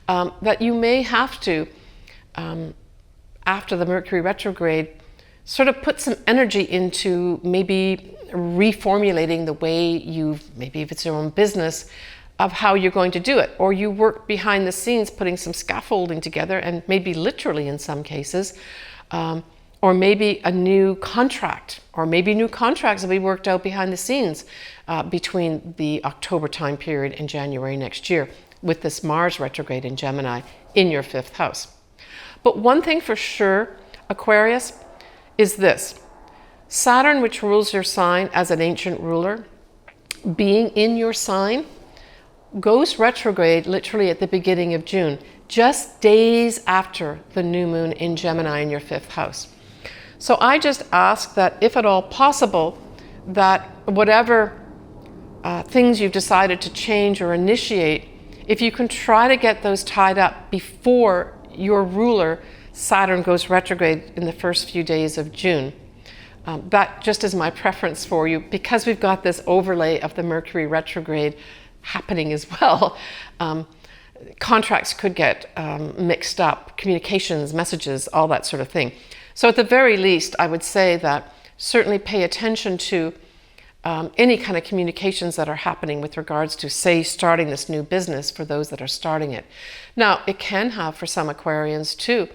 that you may have to, after the Mercury retrograde, sort of put some energy into maybe reformulating the way maybe if it's your own business, of how you're going to do it. Or you work behind the scenes putting some scaffolding together, and maybe literally in some cases, or maybe a new contract, or maybe new contracts will be worked out behind the scenes between the October time period and January next year with this Mars retrograde in Gemini in your 5th house. But one thing for sure, Aquarius, is this. Saturn, which rules your sign as an ancient ruler, being in your sign, goes retrograde literally at the beginning of June, just days after the new moon in Gemini in your 5th house. So I just ask that, if at all possible, that whatever things you've decided to change or initiate, if you can try to get those tied up before your ruler, Saturn, goes retrograde in the first few days of June. That just is my preference for you, because we've got this overlay of the Mercury retrograde happening as well. Contracts could get mixed up, communications, messages, all that sort of thing. So at the very least, I would say that certainly pay attention to any kind of communications that are happening with regards to, say, starting this new business for those that are starting it. Now, it can have, for some Aquarians too,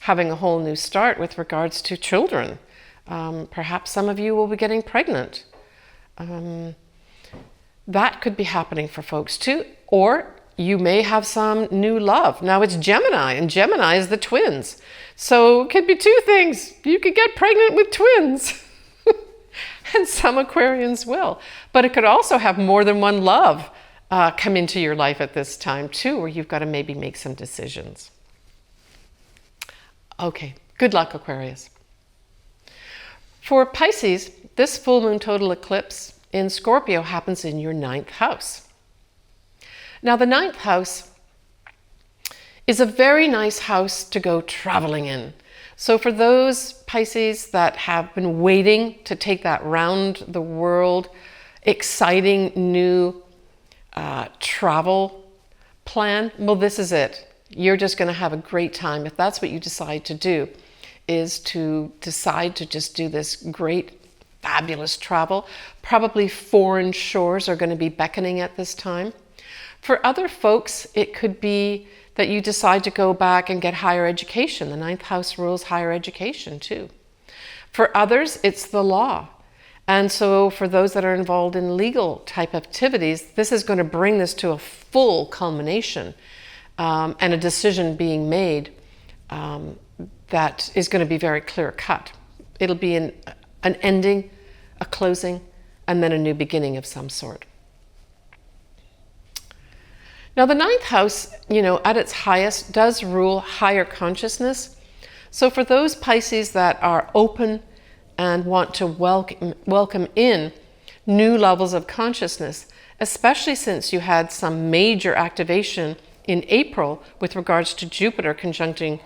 having a whole new start with regards to children. Perhaps some of you will be getting pregnant. That could be happening for folks too. Or you may have some new love. Now it's Gemini, and Gemini is the twins. So it could be two things. You could get pregnant with twins. And some Aquarians will. But it could also have more than one love come into your life at this time too, where you've got to maybe make some decisions. Okay, good luck, Aquarius. For Pisces, this full moon total eclipse in Scorpio happens in your 9th house. Now, the 9th house is a very nice house to go traveling in. So for those Pisces that have been waiting to take that round the world, exciting new travel plan, well, this is it. You're just going to have a great time if that's what you decide to do, is to decide to just do this great, fabulous travel. Probably foreign shores are going to be beckoning at this time. For other folks, it could be that you decide to go back and get higher education. The 9th house rules higher education too. For others, it's the law. And so for those that are involved in legal type activities, this is going to bring this to a full culmination and a decision being made that is going to be very clear cut. It'll be an ending, a closing, and then a new beginning of some sort. Now the 9th house, at its highest does rule higher consciousness. So for those Pisces that are open and want to welcome in new levels of consciousness, especially since you had some major activation in April with regards to Jupiter conjuncting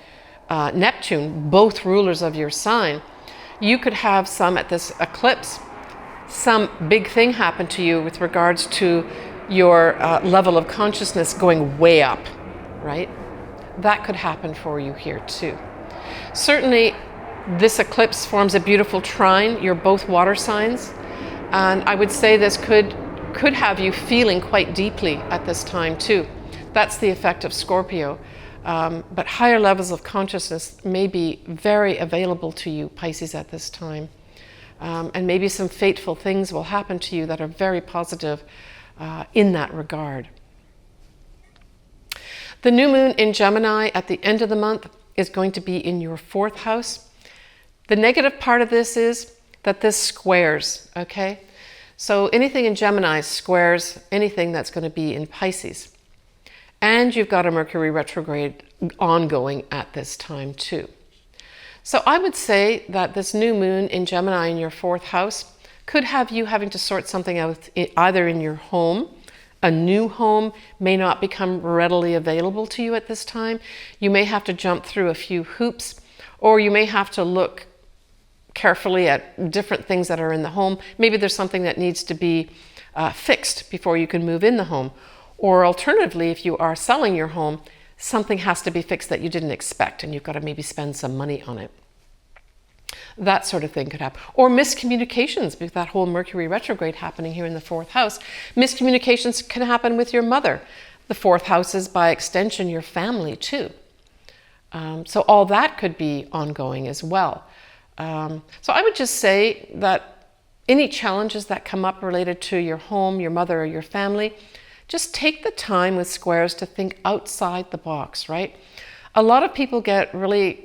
Neptune, both rulers of your sign, you could have at this eclipse, some big thing happen to you with regards to your level of consciousness going way up, right? That could happen for you here too. Certainly, this eclipse forms a beautiful trine. You're both water signs. And I would say this could have you feeling quite deeply at this time too. That's the effect of Scorpio. But higher levels of consciousness may be very available to you, Pisces, at this time. And maybe some fateful things will happen to you that are very positive in that regard. The new moon in Gemini at the end of the month is going to be in your 4th house. The negative part of this is that this squares, okay? So anything in Gemini squares anything that's going to be in Pisces. And you've got a Mercury retrograde ongoing at this time too. So I would say that this new moon in Gemini in your 4th house could have you having to sort something out either in your home. A new home may not become readily available to you at this time. You may have to jump through a few hoops, or you may have to look carefully at different things that are in the home. Maybe there's something that needs to be fixed before you can move in the home. Or alternatively, if you are selling your home, something has to be fixed that you didn't expect, and you've got to maybe spend some money on it. That sort of thing could happen. Or miscommunications, with that whole Mercury retrograde happening here in the 4th house. Miscommunications can happen with your mother. The 4th house is, by extension, your family too. So all that could be ongoing as well. So I would just say that any challenges that come up related to your home, your mother, or your family, just take the time with squares to think outside the box, right? A lot of people get really,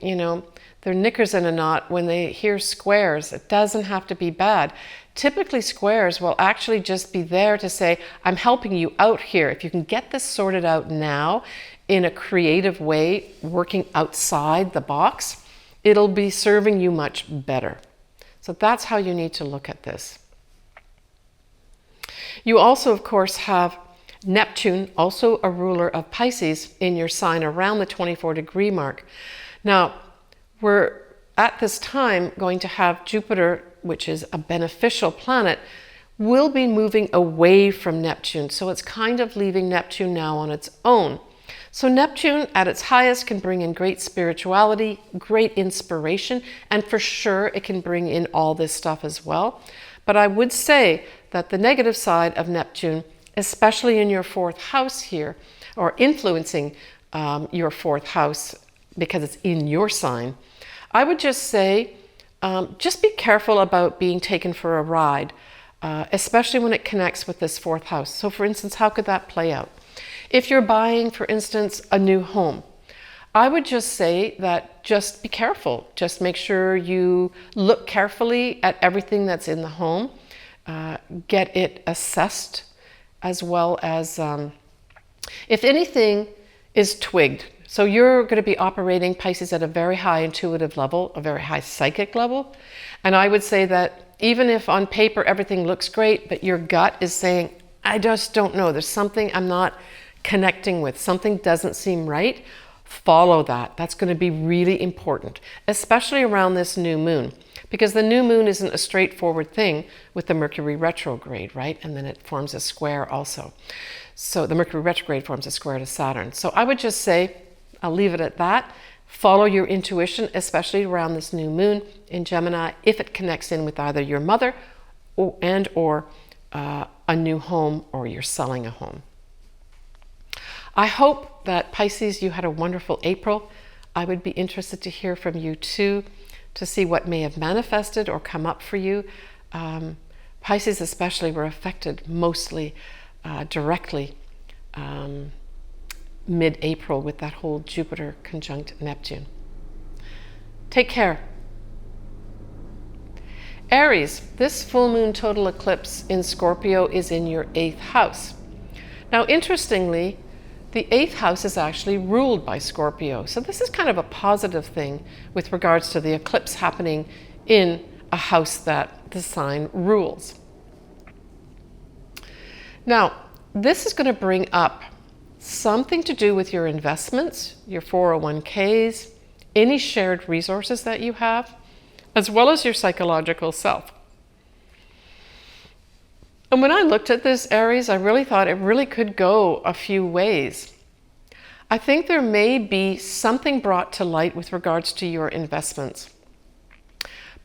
their knickers in a knot when they hear squares. It doesn't have to be bad. Typically, squares will actually just be there to say, I'm helping you out here. If you can get this sorted out now in a creative way, working outside the box, it'll be serving you much better. So that's how you need to look at this. You also, of course, have Neptune, also a ruler of Pisces, in your sign around the 24-degree mark. Now, we're at this time going to have Jupiter, which is a beneficial planet, will be moving away from Neptune. So it's kind of leaving Neptune now on its own. So Neptune at its highest can bring in great spirituality, great inspiration, and for sure it can bring in all this stuff as well. But I would say that the negative side of Neptune, especially in your 4th house here, or influencing your 4th house because it's in your sign, I would just say, just be careful about being taken for a ride, especially when it connects with this 4th house. So for instance, how could that play out? If you're buying, for instance, a new home, I would just say that just be careful. Just make sure you look carefully at everything that's in the home, get it assessed, as well as if anything is twigged. So you're going to be operating, Pisces, at a very high intuitive level, a very high psychic level. And I would say that even if on paper everything looks great, but your gut is saying, I just don't know, there's something I'm not connecting with, something doesn't seem right, follow that. That's going to be really important, especially around this new moon, because the new moon isn't a straightforward thing with the Mercury retrograde, right? And then it forms a square also. So the Mercury retrograde forms a square to Saturn. So I would just say, I'll leave it at that. Follow your intuition, especially around this new moon in Gemini, if it connects in with either your mother or a new home, or you're selling a home. I hope that, Pisces, you had a wonderful April. I would be interested to hear from you too, to see what may have manifested or come up for you. Pisces especially were affected mostly directly mid-April with that whole Jupiter conjunct Neptune. Take care. Aries, this full moon total eclipse in Scorpio is in your 8th house. Now, interestingly, the 8th house is actually ruled by Scorpio. So this is kind of a positive thing with regards to the eclipse happening in a house that the sign rules. Now, this is going to bring up something to do with your investments, your 401ks, any shared resources that you have, as well as your psychological self. And when I looked at this, Aries, I really thought it really could go a few ways. I think there may be something brought to light with regards to your investments.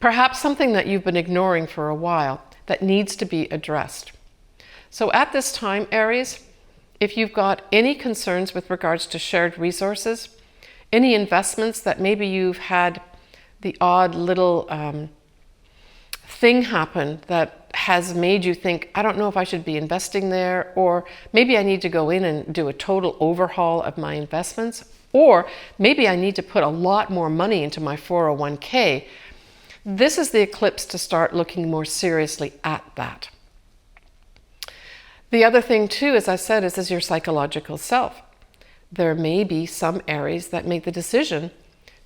Perhaps something that you've been ignoring for a while that needs to be addressed. So at this time, Aries, if you've got any concerns with regards to shared resources, any investments that maybe you've had the odd little thing happen that has made you think, I don't know if I should be investing there, or maybe I need to go in and do a total overhaul of my investments, or maybe I need to put a lot more money into my 401k. This is the eclipse to start looking more seriously at that. The other thing too, as I said, is your psychological self. There may be some Aries that make the decision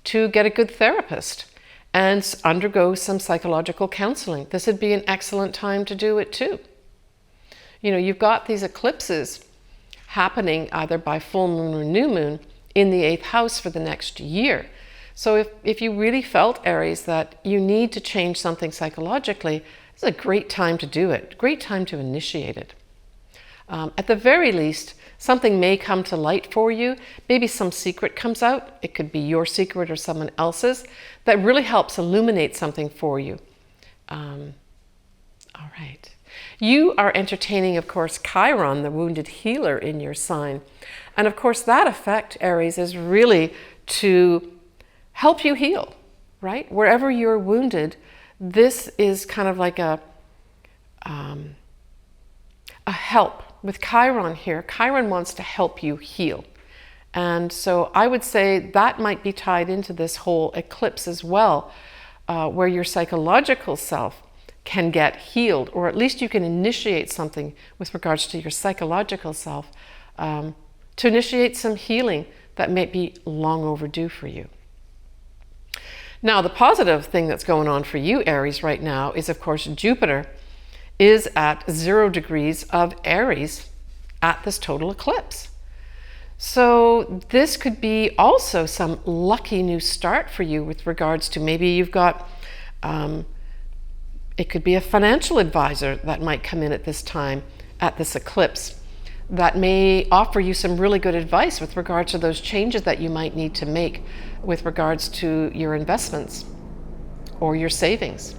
to get a good therapist and undergo some psychological counseling. This would be an excellent time to do it too. You know, you've got these eclipses happening either by full moon or new moon in the 8th house for the next year. So if you really felt, Aries, that you need to change something psychologically, it's a great time to do it, great time to initiate it. At the very least, something may come to light for you. Maybe some secret comes out. It could be your secret or someone else's that really helps illuminate something for you. All right. You are entertaining, of course, Chiron, the wounded healer in your sign. And of course, that effect, Aries, is really to help you heal, right? Wherever you're wounded, this is kind of like a help. With Chiron here, Chiron wants to help you heal. And so I would say that might be tied into this whole eclipse as well, where your psychological self can get healed, or at least you can initiate something with regards to your psychological self, to initiate some healing that may be long overdue for you. Now, the positive thing that's going on for you, Aries, right now is, of course, Jupiter is at 0 degrees of Aries at this total eclipse. So this could be also some lucky new start for you with regards to maybe you've got, it could be a financial advisor that might come in at this time, at this eclipse, that may offer you some really good advice with regards to those changes that you might need to make with regards to your investments or your savings.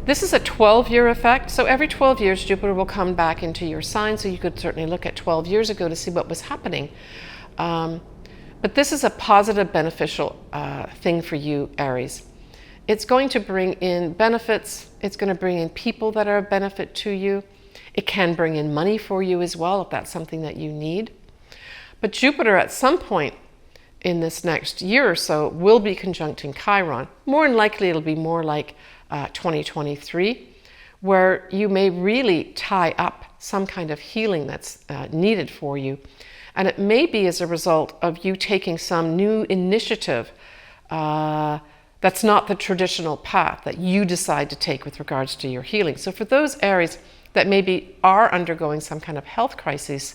This is a 12-year effect, so every 12 years Jupiter will come back into your sign, so you could certainly look at 12 years ago to see what was happening. But this is a positive, beneficial thing for you, Aries. It's going to bring in benefits, it's going to bring in people that are a benefit to you. It can bring in money for you as well, if that's something that you need. But Jupiter at some point in this next year or so will be conjuncting Chiron. More than likely it'll be more like 2023, where you may really tie up some kind of healing that's needed for you. And it may be as a result of you taking some new initiative that's not the traditional path that you decide to take with regards to your healing. So for those Aries that maybe are undergoing some kind of health crisis,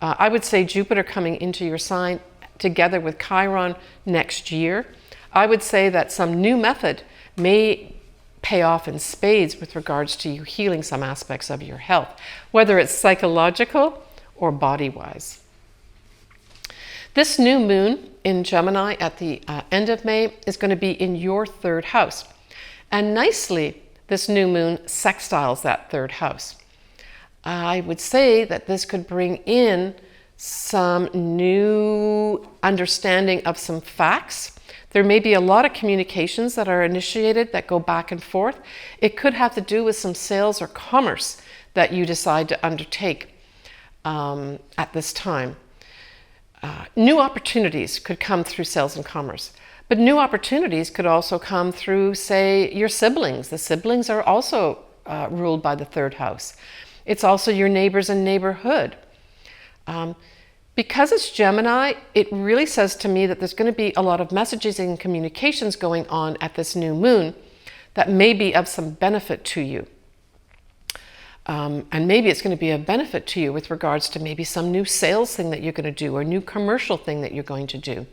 I would say Jupiter coming into your sign together with Chiron next year, I would say that some new method may pay off in spades with regards to you healing some aspects of your health, whether it's psychological or body-wise. This new moon in Gemini at the end of May is going to be in your 3rd house. And nicely, this new moon sextiles that 3rd house. I would say that this could bring in some new understanding of some facts. There may be a lot of communications that are initiated that go back and forth. It could have to do with some sales or commerce that you decide to undertake at this time. New opportunities could come through sales and commerce, but new opportunities could also come through, say, your siblings. The siblings are also ruled by the 3rd house. It's also your neighbors and neighborhood. Because it's Gemini, it really says to me that there's going to be a lot of messages and communications going on at this new moon that may be of some benefit to you. And maybe it's going to be a benefit to you with regards to maybe some new sales thing that you're going to do or new commercial thing that you're going to do.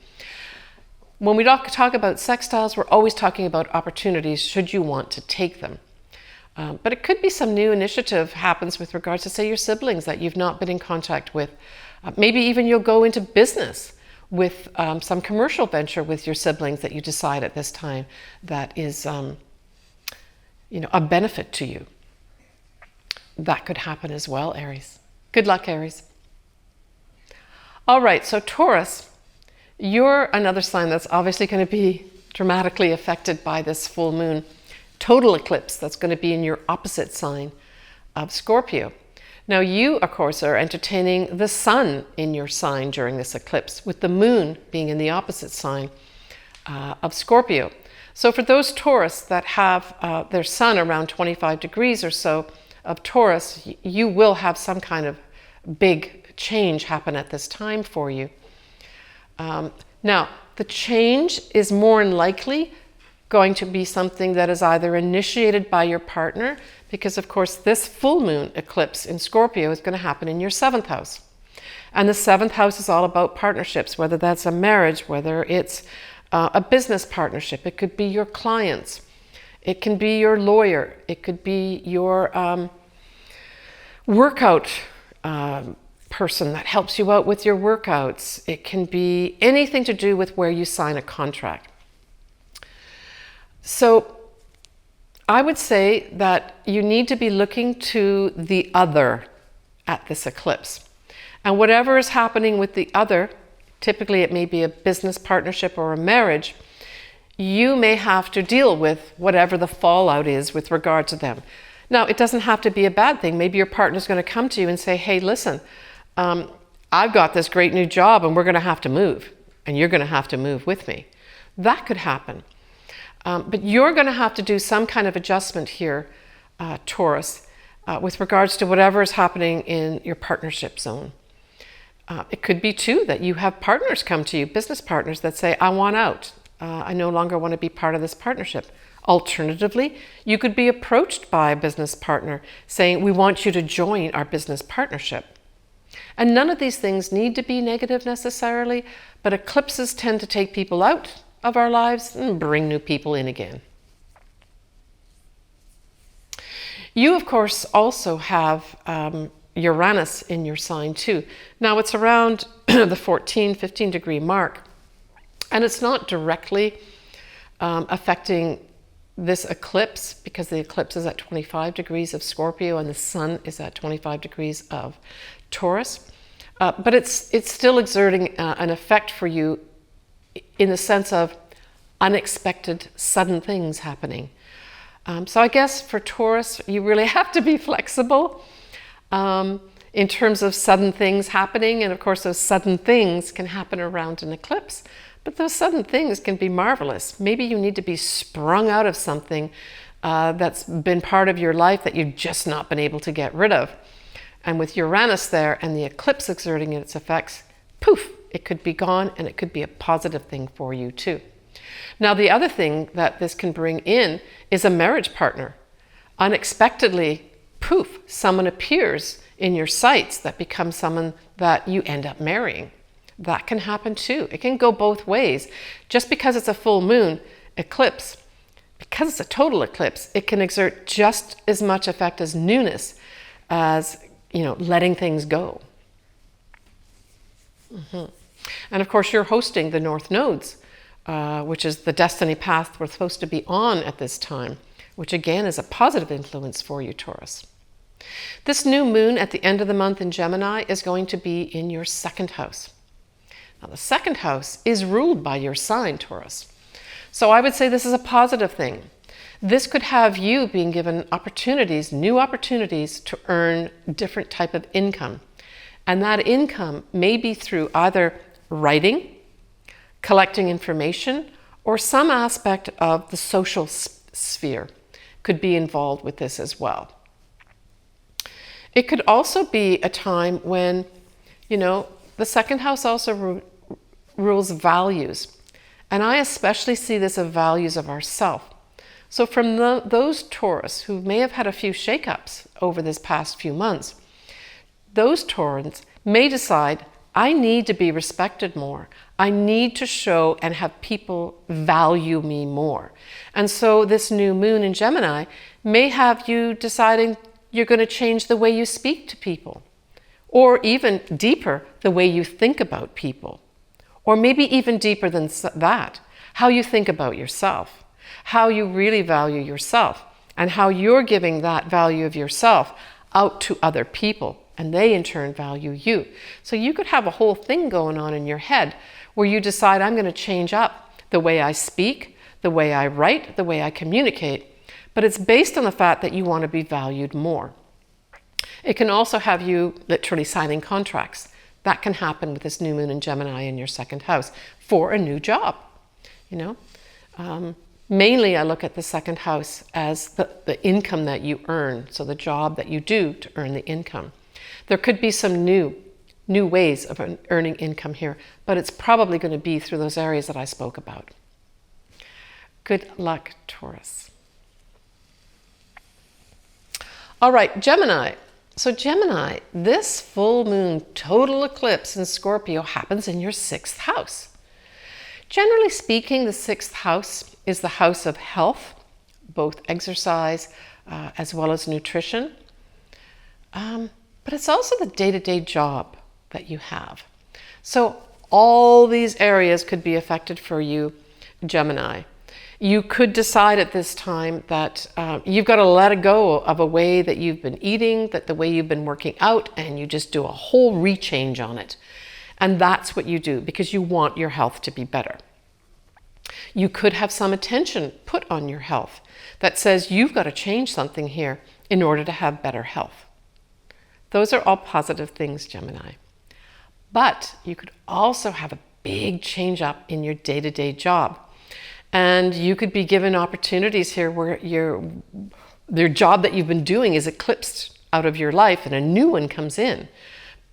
When we talk about sextiles, we're always talking about opportunities should you want to take them. But it could be some new initiative happens with regards to, say, your siblings that you've not been in contact with. Maybe even you'll go into business with some commercial venture with your siblings that you decide at this time that is a benefit to you. That could happen as well, Aries. Good luck, Aries. All right, so Taurus, you're another sign that's obviously going to be dramatically affected by this full moon total eclipse that's going to be in your opposite sign of Scorpio. Now you, of course, are entertaining the sun in your sign during this eclipse, with the moon being in the opposite sign of Scorpio. So for those Taurus that have their sun around 25 degrees or so of Taurus, you will have some kind of big change happen at this time for you. Now, the change is more than likely going to be something that is either initiated by your partner, because of course this full moon eclipse in Scorpio is going to happen in your 7th house. And the 7th house is all about partnerships, whether that's a marriage, whether it's a business partnership. It could be your clients. It can be your lawyer. It could be your workout person that helps you out with your workouts. It can be anything to do with where you sign a contract. So I would say that you need to be looking to the other at this eclipse. And whatever is happening with the other, typically it may be a business partnership or a marriage, you may have to deal with whatever the fallout is with regard to them. Now, it doesn't have to be a bad thing. Maybe your partner's going to come to you and say, hey, listen, I've got this great new job and we're going to have to move, and you're going to have to move with me. That could happen. But you're going to have to do some kind of adjustment here, Taurus, with regards to whatever is happening in your partnership zone. It could be too that you have partners come to you, business partners that say, I want out. I no longer want to be part of this partnership. Alternatively, you could be approached by a business partner saying, we want you to join our business partnership. And none of these things need to be negative necessarily, but eclipses tend to take people out of our lives and bring new people in again. You, of course, also have Uranus in your sign too. Now it's around the 15 degree mark, and it's not directly affecting this eclipse because the eclipse is at 25 degrees of Scorpio and the sun is at 25 degrees of Taurus. But it's still exerting an effect for you in the sense of unexpected, sudden things happening. So I guess for Taurus, you really have to be flexible in terms of sudden things happening. And of course, those sudden things can happen around an eclipse. But those sudden things can be marvelous. Maybe you need to be sprung out of something that's been part of your life that you've just not been able to get rid of. And with Uranus there and the eclipse exerting its effects, poof, it could be gone, and it could be a positive thing for you too. Now, the other thing that this can bring in is a marriage partner. Unexpectedly, poof, someone appears in your sights that becomes someone that you end up marrying. That can happen too. It can go both ways. Just because it's a full moon eclipse, because it's a total eclipse, it can exert just as much effect as newness, as, letting things go. And of course, you're hosting the North Nodes, which is the destiny path we're supposed to be on at this time, which again is a positive influence for you, Taurus. This new moon at the end of the month in Gemini is going to be in your second house. Now, the second house is ruled by your sign, Taurus. So I would say this is a positive thing. This could have you being given opportunities, new opportunities to earn different type of income. And that income may be through either writing, collecting information, or some aspect of the social sphere could be involved with this as well. It could also be a time when, the second house also rules values. And I especially see this as values of ourself. So from those Taurus who may have had a few shakeups over this past few months, those Taurans may decide, I need to be respected more. I need to show and have people value me more. And so this new moon in Gemini may have you deciding you're going to change the way you speak to people. Or even deeper, the way you think about people. Or maybe even deeper than that, how you think about yourself, how you really value yourself, and how you're giving that value of yourself out to other people, and they in turn value you. So you could have a whole thing going on in your head where you decide, I'm going to change up the way I speak, the way I write, the way I communicate, but it's based on the fact that you want to be valued more. It can also have you literally signing contracts. That can happen with this new moon in Gemini in your second house for a new job. Mainly I look at the second house as the income that you earn, so the job that you do to earn the income. There could be some new ways of earning income here, but it's probably going to be through those areas that I spoke about. Good luck, Taurus. All right, Gemini. So Gemini, this full moon total eclipse in Scorpio happens in your sixth house. Generally speaking, the 6th house is the house of health, both exercise as well as nutrition. But it's also the day-to-day job that you have. So all these areas could be affected for you, Gemini. You could decide at this time that you've got to let it go of a way that you've been eating, that the way you've been working out, and you just do a whole rechange on it. And that's what you do because you want your health to be better. You could have some attention put on your health that says you've got to change something here in order to have better health. Those are all positive things, Gemini. But you could also have a big change up in your day-to-day job. And you could be given opportunities here where your job that you've been doing is eclipsed out of your life and a new one comes in.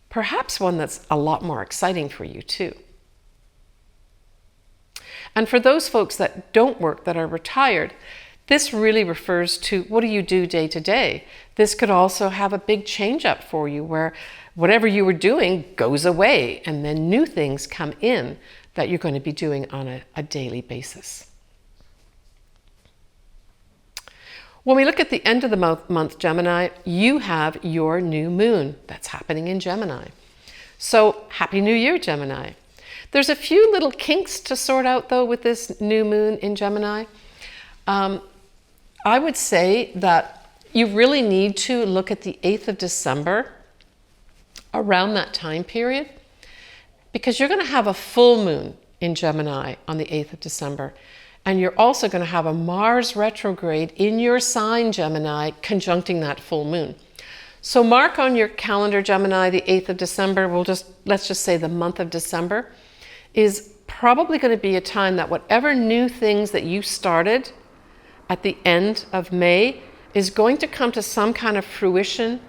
Perhaps one that's a lot more exciting for you too. And for those folks that don't work, that are retired, this really refers to what do you do day to day. This could also have a big change up for you where whatever you were doing goes away and then new things come in that you're going to be doing on a daily basis. When we look at the end of the month, Gemini, you have your new moon that's happening in Gemini. So Happy New Year, Gemini. There's a few little kinks to sort out though with this new moon in Gemini. I would say that you really need to look at the 8th of December around that time period because you're going to have a full moon in Gemini on the 8th of December. And you're also going to have a Mars retrograde in your sign, Gemini, conjuncting that full moon. So mark on your calendar, Gemini, the 8th of December, let's just say the month of December, is probably going to be a time that whatever new things that you started at the end of May is going to come to some kind of fruition,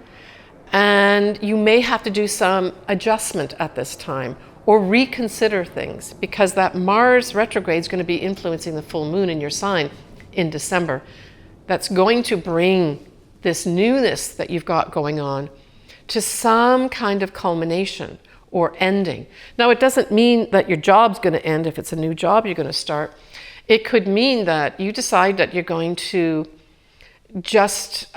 and you may have to do some adjustment at this time or reconsider things because that Mars retrograde is going to be influencing the full moon in your sign in December. That's going to bring this newness that you've got going on to some kind of culmination or ending. Now, it doesn't mean that your job's going to end if it's a new job you're going to start. It could mean that you decide that you're going to just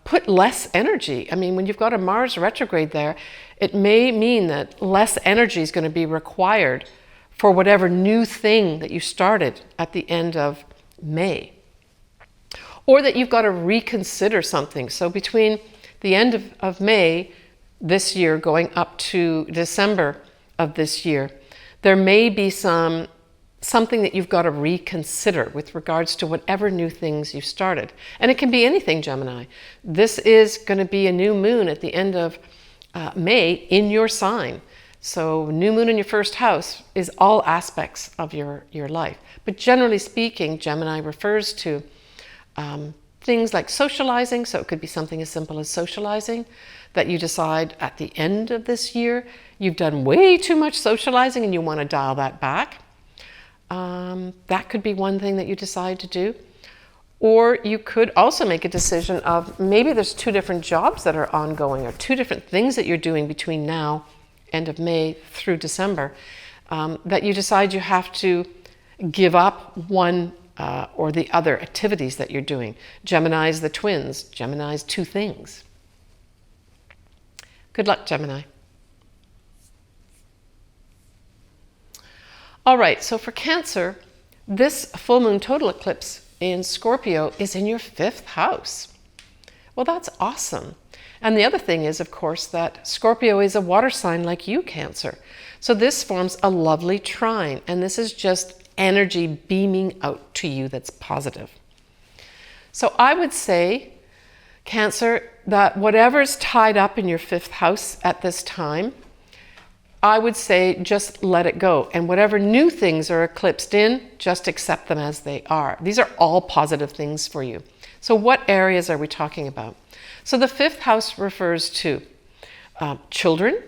put less energy. I mean, when you've got a Mars retrograde there, it may mean that less energy is going to be required for whatever new thing that you started at the end of May. Or that you've got to reconsider something. So between the end of May this year going up to December of this year, there may be something that you've got to reconsider with regards to whatever new things you started. And it can be anything, Gemini. This is going to be a new moon at the end of May in your sign. So new moon in your first house is all aspects of your life. But generally speaking, Gemini refers to things like socializing. So it could be something as simple as socializing that you decide at the end of this year, you've done way too much socializing and you want to dial that back. That could be one thing that you decide to do. Or you could also make a decision of maybe there's two different jobs that are ongoing or two different things that you're doing between now, end of May through December, that you decide you have to give up one or the other activities that you're doing. Gemini's the twins. Gemini's two things. Good luck, Gemini. All right, so for Cancer, this full moon total eclipse in Scorpio is in your 5th house. Well, that's awesome. And the other thing is, of course, that Scorpio is a water sign like you, Cancer. So this forms a lovely trine, and this is just energy beaming out to you that's positive. So I would say, Cancer, that whatever's tied up in your 5th house at this time, I would say just let it go. And whatever new things are eclipsed in, just accept them as they are. These are all positive things for you. So what areas are we talking about? So the 5th house refers to children.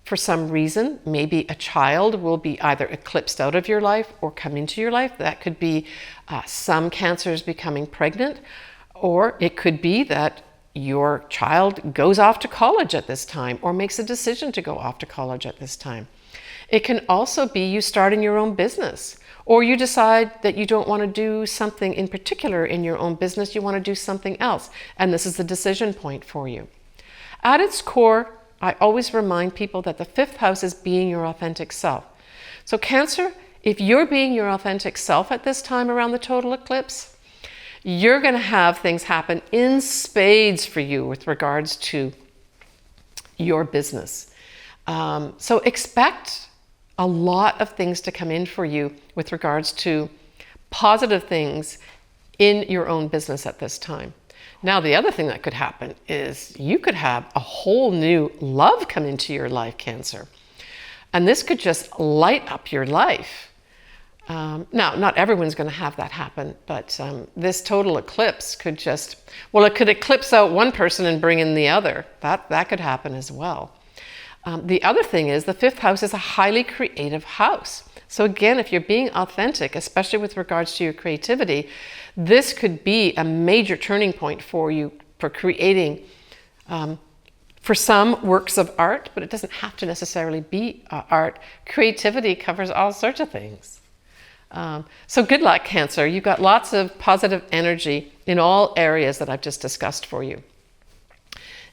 For some reason, maybe a child will be either eclipsed out of your life or come into your life. That could be some Cancers becoming pregnant, or it could be that your child goes off to college at this time or makes a decision to go off to college at this time. It can also be you starting your own business, or you decide that you don't want to do something in particular in your own business, you want to do something else, and this is the decision point for you. At its core, I always remind people that the 5th house is being your authentic self. So Cancer, if you're being your authentic self at this time around the total eclipse, you're going to have things happen in spades for you with regards to your business. So expect a lot of things to come in for you with regards to positive things in your own business at this time. Now, the other thing that could happen is you could have a whole new love come into your life, Cancer. And this could just light up your life. Now, not everyone's going to have that happen, but this total eclipse could just, well, it could eclipse out one person and bring in the other. That could happen as well. The other thing is the 5th house is a highly creative house. So again, if you're being authentic, especially with regards to your creativity, this could be a major turning point for you for creating, for some, works of art, but it doesn't have to necessarily be art. Creativity covers all sorts of things. So good luck, Cancer. You've got lots of positive energy in all areas that I've just discussed for you.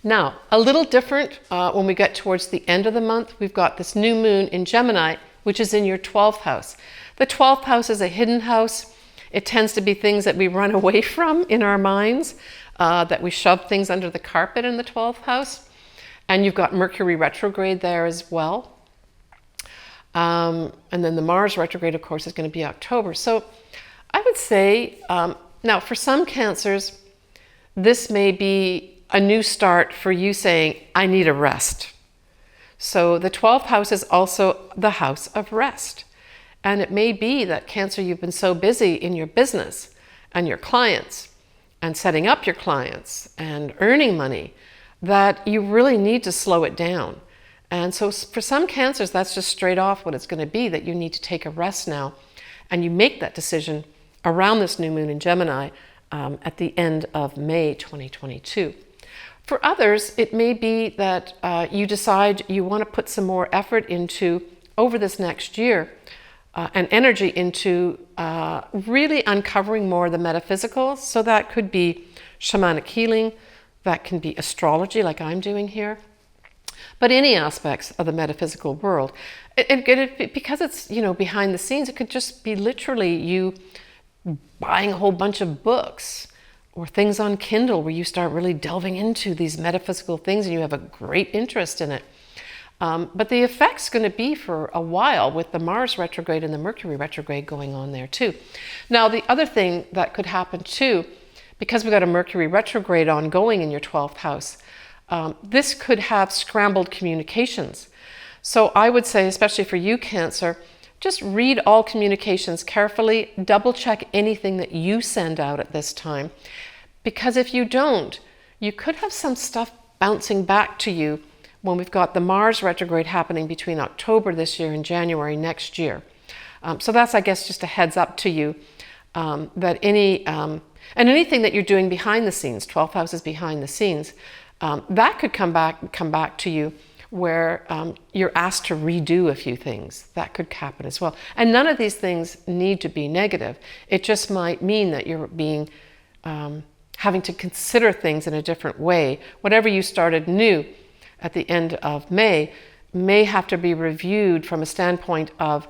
Now, a little different when we get towards the end of the month, we've got this new moon in Gemini, which is in your 12th house. The 12th house is a hidden house. It tends to be things that we run away from in our minds, that we shove things under the carpet in the 12th house. And you've got Mercury retrograde there as well. And then the Mars retrograde, of course, is going to be October. So I would say, now for some Cancers, this may be a new start for you saying, I need a rest. So the 12th house is also the house of rest. And it may be that Cancer, you've been so busy in your business and your clients and setting up your clients and earning money that you really need to slow it down. And so for some Cancers, that's just straight off what it's going to be, that you need to take a rest now. And you make that decision around this new moon in Gemini at the end of May 2022. For others, it may be that you decide you want to put some more effort into, over this next year, and energy into really uncovering more of the metaphysical. So that could be shamanic healing, that can be astrology like I'm doing here, but any aspects of the metaphysical world. Because it's, behind the scenes, it could just be literally you buying a whole bunch of books or things on Kindle where you start really delving into these metaphysical things and you have a great interest in it. But the effect's going to be for a while with the Mars retrograde and the Mercury retrograde going on there too. Now, the other thing that could happen too, because we've got a Mercury retrograde ongoing in your 12th house, this could have scrambled communications. So I would say, especially for you, Cancer, just read all communications carefully, double check anything that you send out at this time. Because if you don't, you could have some stuff bouncing back to you when we've got the Mars retrograde happening between October this year and January next year. So that's, I guess, just a heads up to you that anything that you're doing behind the scenes, 12th house is behind the scenes, that could come back to you where you're asked to redo a few things. That could happen as well. And none of these things need to be negative. It just might mean that you're being having to consider things in a different way. Whatever you started new at the end of may have to be reviewed from a standpoint of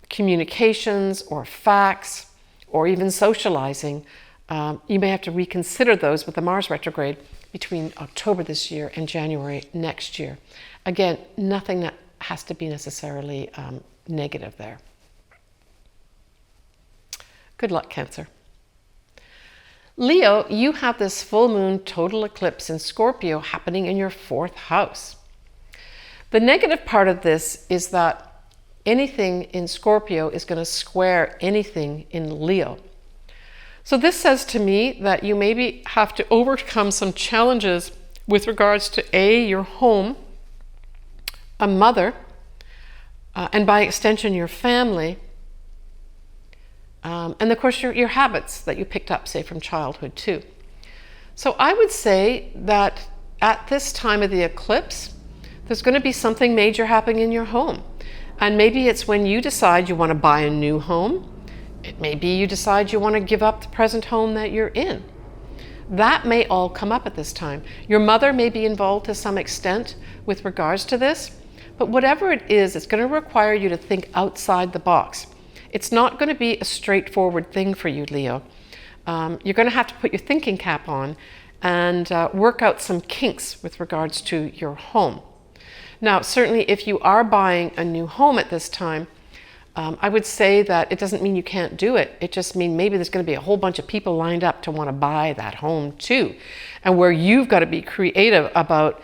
communications or facts or even socializing. You may have to reconsider those with the Mars retrograde between October this year and January next year. Again, nothing that has to be necessarily negative there. Good luck, Cancer. Leo, you have this full moon total eclipse in Scorpio happening in your 4th house. The negative part of this is that anything in Scorpio is going to square anything in Leo. So this says to me that you maybe have to overcome some challenges with regards to your home, a mother, and by extension your family, and of course your habits that you picked up, say, from childhood too. So I would say that at this time of the eclipse, there's going to be something major happening in your home. And maybe it's when you decide you want to buy a new home. It may be you decide you want to give up the present home that you're in. That may all come up at this time. Your mother may be involved to some extent with regards to this, but whatever it is, it's going to require you to think outside the box. It's not going to be a straightforward thing for you, Leo. You're going to have to put your thinking cap on and work out some kinks with regards to your home. Now, certainly if you are buying a new home at this time, I would say that it doesn't mean you can't do it. It just means maybe there's going to be a whole bunch of people lined up to want to buy that home too. And where you've got to be creative about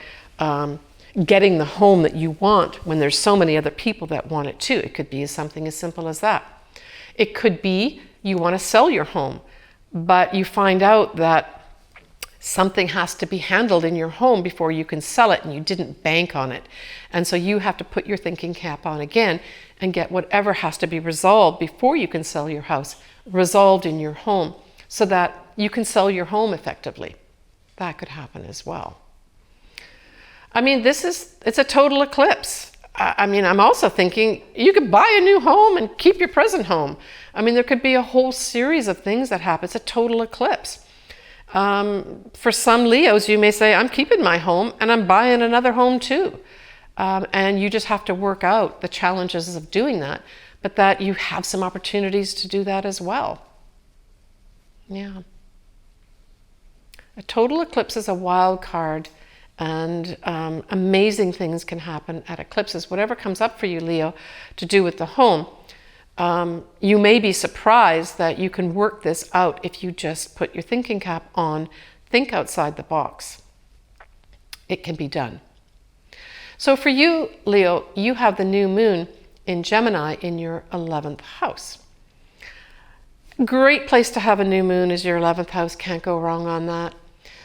getting the home that you want when there's so many other people that want it too. It could be something as simple as that. It could be you want to sell your home, but you find out that something has to be handled in your home before you can sell it and you didn't bank on it. And so you have to put your thinking cap on again and get whatever has to be resolved before you can sell your house resolved in your home so that you can sell your home effectively. That could happen as well. I mean, it's a total eclipse. I mean, I'm also thinking you could buy a new home and keep your present home. I mean, there could be a whole series of things that happen. It's a total eclipse. For some Leos, you may say, I'm keeping my home and I'm buying another home too. And you just have to work out the challenges of doing that, but that you have some opportunities to do that as well. Yeah. A total eclipse is a wild card, and amazing things can happen at eclipses. Whatever comes up for you, Leo, to do with the home, you may be surprised that you can work this out if you just put your thinking cap on, think outside the box. It can be done. So for you, Leo, you have the new moon in Gemini in your 11th house. Great place to have a new moon is your 11th house. Can't go wrong on that.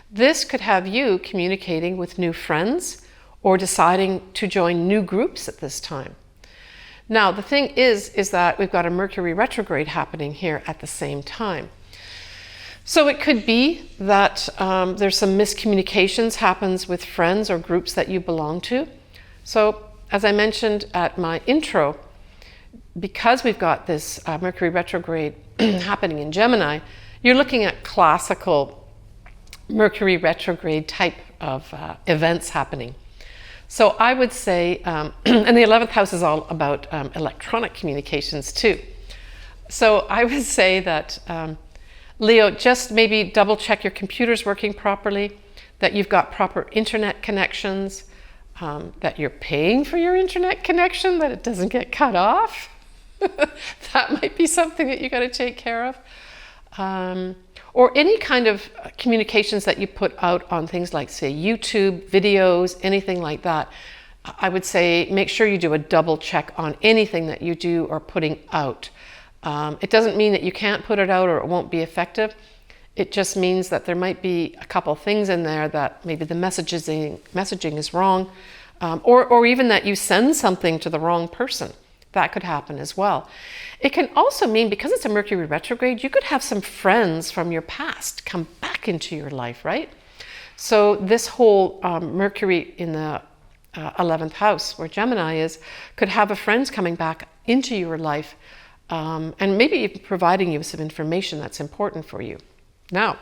This could have you communicating with new friends or deciding to join new groups at this time. Now, the thing is that we've got a Mercury retrograde happening here at the same time. So it could be that there's some miscommunications happens with friends or groups that you belong to. So as I mentioned at my intro, because we've got this Mercury retrograde happening in Gemini, you're looking at classical Mercury retrograde type of events happening. So I would say, and the 11th house is all about electronic communications too. So I would say that, Leo, just maybe double check your computer's working properly, that you've got proper internet connections, that you're paying for your internet connection, that it doesn't get cut off. That might be something that you got to take care of. Or any kind of communications that you put out on things like, say, YouTube, videos, anything like that. I would say make sure you do a double check on anything that you do or putting out. It doesn't mean that you can't put it out or it won't be effective. It just means that there might be a couple things in there that maybe the messaging is wrong, or even that you send something to the wrong person. That could happen as well. It can also mean, because it's a Mercury retrograde, you could have some friends from your past come back into your life, right? So this whole Mercury in the 11th house, where Gemini is, could have a friends coming back into your life, and maybe even providing you with some information that's important for you. Now,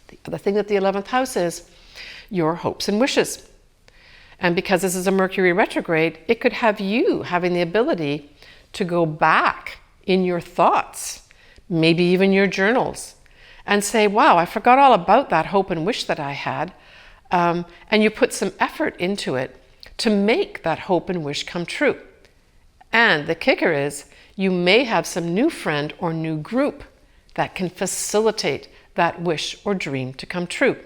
the other thing that the 11th house is your hopes and wishes. And because this is a Mercury retrograde, it could have you having the ability to go back in your thoughts, maybe even your journals, and say, wow, I forgot all about that hope and wish that I had. And you put some effort into it to make that hope and wish come true. And the kicker is, you may have some new friend or new group that can facilitate that wish or dream to come true.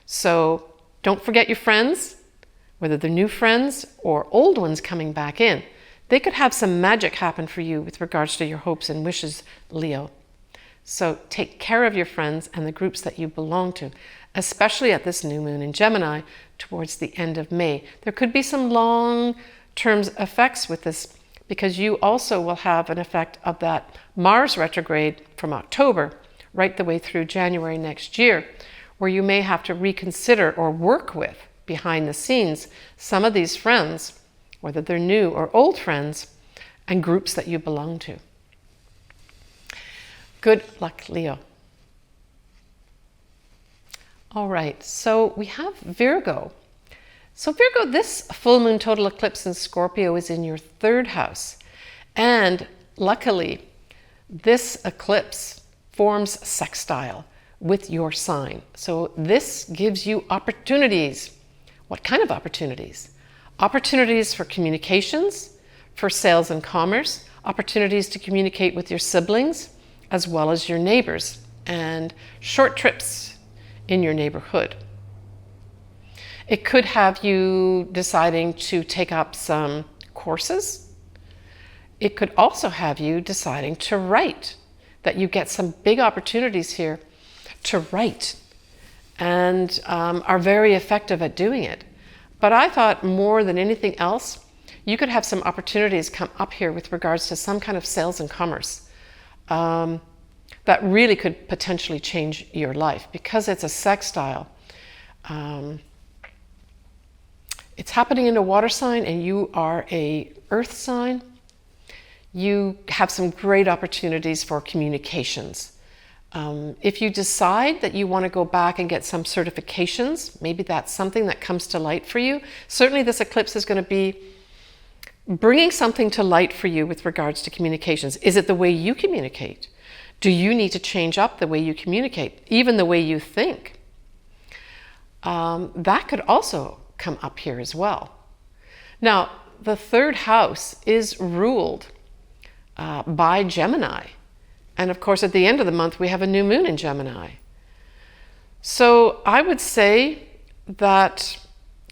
So don't forget your friends, whether they're new friends or old ones coming back in. They could have some magic happen for you with regards to your hopes and wishes, Leo. So take care of your friends and the groups that you belong to, especially at this new moon in Gemini towards the end of May. There could be some long-term effects with this, because you also will have an effect of that Mars retrograde from October right the way through January next year, where you may have to reconsider or work with behind the scenes some of these friends whether they're new or old friends, and groups that you belong to. Good luck, Leo. All right, so we have Virgo. So Virgo, this full moon total eclipse in Scorpio is in your 3rd house. And luckily, this eclipse forms sextile with your sign. So this gives you opportunities. What kind of opportunities? Opportunities for communications, for sales and commerce, opportunities to communicate with your siblings, as well as your neighbors, and short trips in your neighborhood. It could have you deciding to take up some courses. It could also have you deciding to write, that you get some big opportunities here to write, and are very effective at doing it. But I thought more than anything else, you could have some opportunities come up here with regards to some kind of sales and commerce that really could potentially change your life, because it's a sextile. It's happening in a water sign and you are a earth sign. You have some great opportunities for communications. If you decide that you want to go back and get some certifications, maybe that's something that comes to light for you. Certainly this eclipse is going to be bringing something to light for you with regards to communications. Is it the way you communicate? Do you need to change up the way you communicate, even the way you think? That could also come up here as well. Now, the 3rd house is ruled by Gemini. And of course, at the end of the month, we have a new moon in Gemini. So I would say that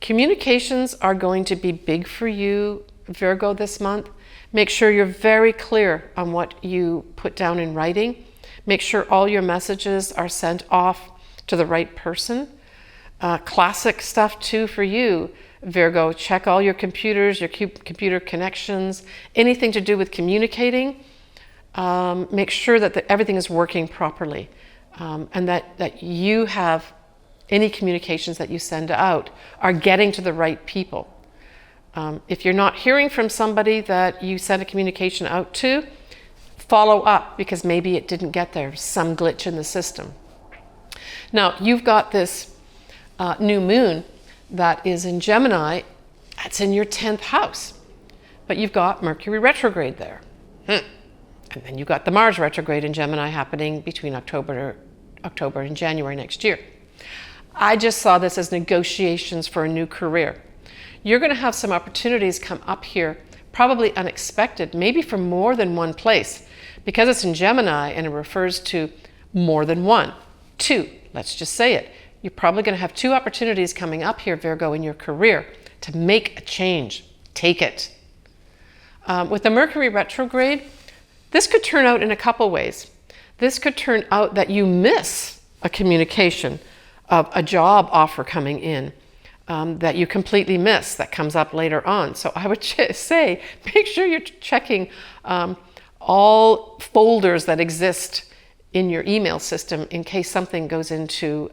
communications are going to be big for you, Virgo, this month. Make sure you're very clear on what you put down in writing. Make sure all your messages are sent off to the right person. Classic stuff too for you, Virgo. Check all your computers, your computer connections, anything to do with communicating. Make sure that everything is working properly, and that you have any communications that you send out are getting to the right people. If you're not hearing from somebody that you sent a communication out to, follow up, because maybe it didn't get there, some glitch in the system. Now, you've got this new moon that is in Gemini. That's in your 10th house. But you've got Mercury retrograde there. And then you've got the Mars retrograde in Gemini happening between October and January next year. I just saw this as negotiations for a new career. You're going to have some opportunities come up here, probably unexpected, maybe from more than one place, because it's in Gemini and it refers to more than one. 2, let's just say it. You're probably going to have 2 opportunities coming up here, Virgo, in your career to make a change. Take it. With the Mercury retrograde, this could turn out in a couple ways. This could turn out that you miss a communication of a job offer coming in that you completely miss, that comes up later on. So I would say, make sure you're checking all folders that exist in your email system in case something goes into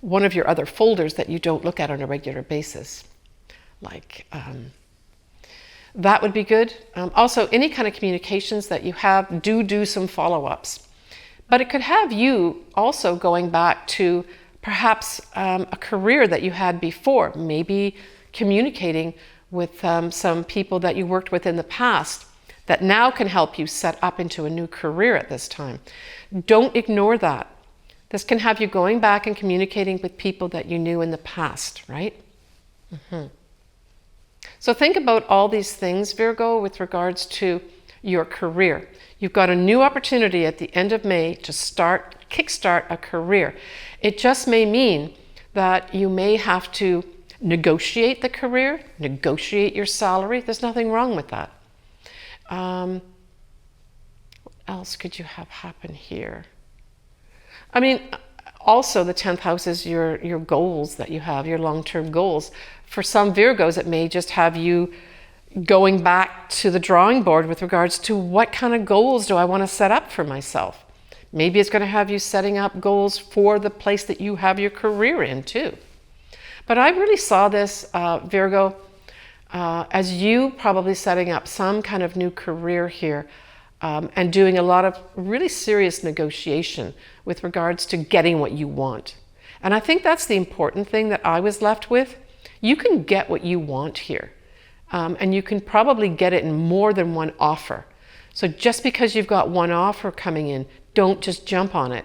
one of your other folders that you don't look at on a regular basis. That would be good. Also, any kind of communications that you have, do some follow-ups. But it could have you also going back to perhaps a career that you had before, maybe communicating with some people that you worked with in the past that now can help you set up into a new career at this time. Don't ignore that. This can have you going back and communicating with people that you knew in the past, right? So think about all these things, Virgo, with regards to your career. You've got a new opportunity at the end of May to kickstart a career. It just may mean that you may have to negotiate the career, negotiate your salary. There's nothing wrong with that. What else could you have happen here? I mean, also the 10th house is your goals that you have, your long-term goals. For some Virgos, it may just have you going back to the drawing board with regards to what kind of goals do I want to set up for myself. Maybe it's going to have you setting up goals for the place that you have your career in too. But I really saw this, Virgo, as you probably setting up some kind of new career here, and doing a lot of really serious negotiation with regards to getting what you want. And I think that's the important thing that I was left with. You can get what you want here. And you can probably get it in more than one offer. So just because you've got one offer coming in, don't just jump on it.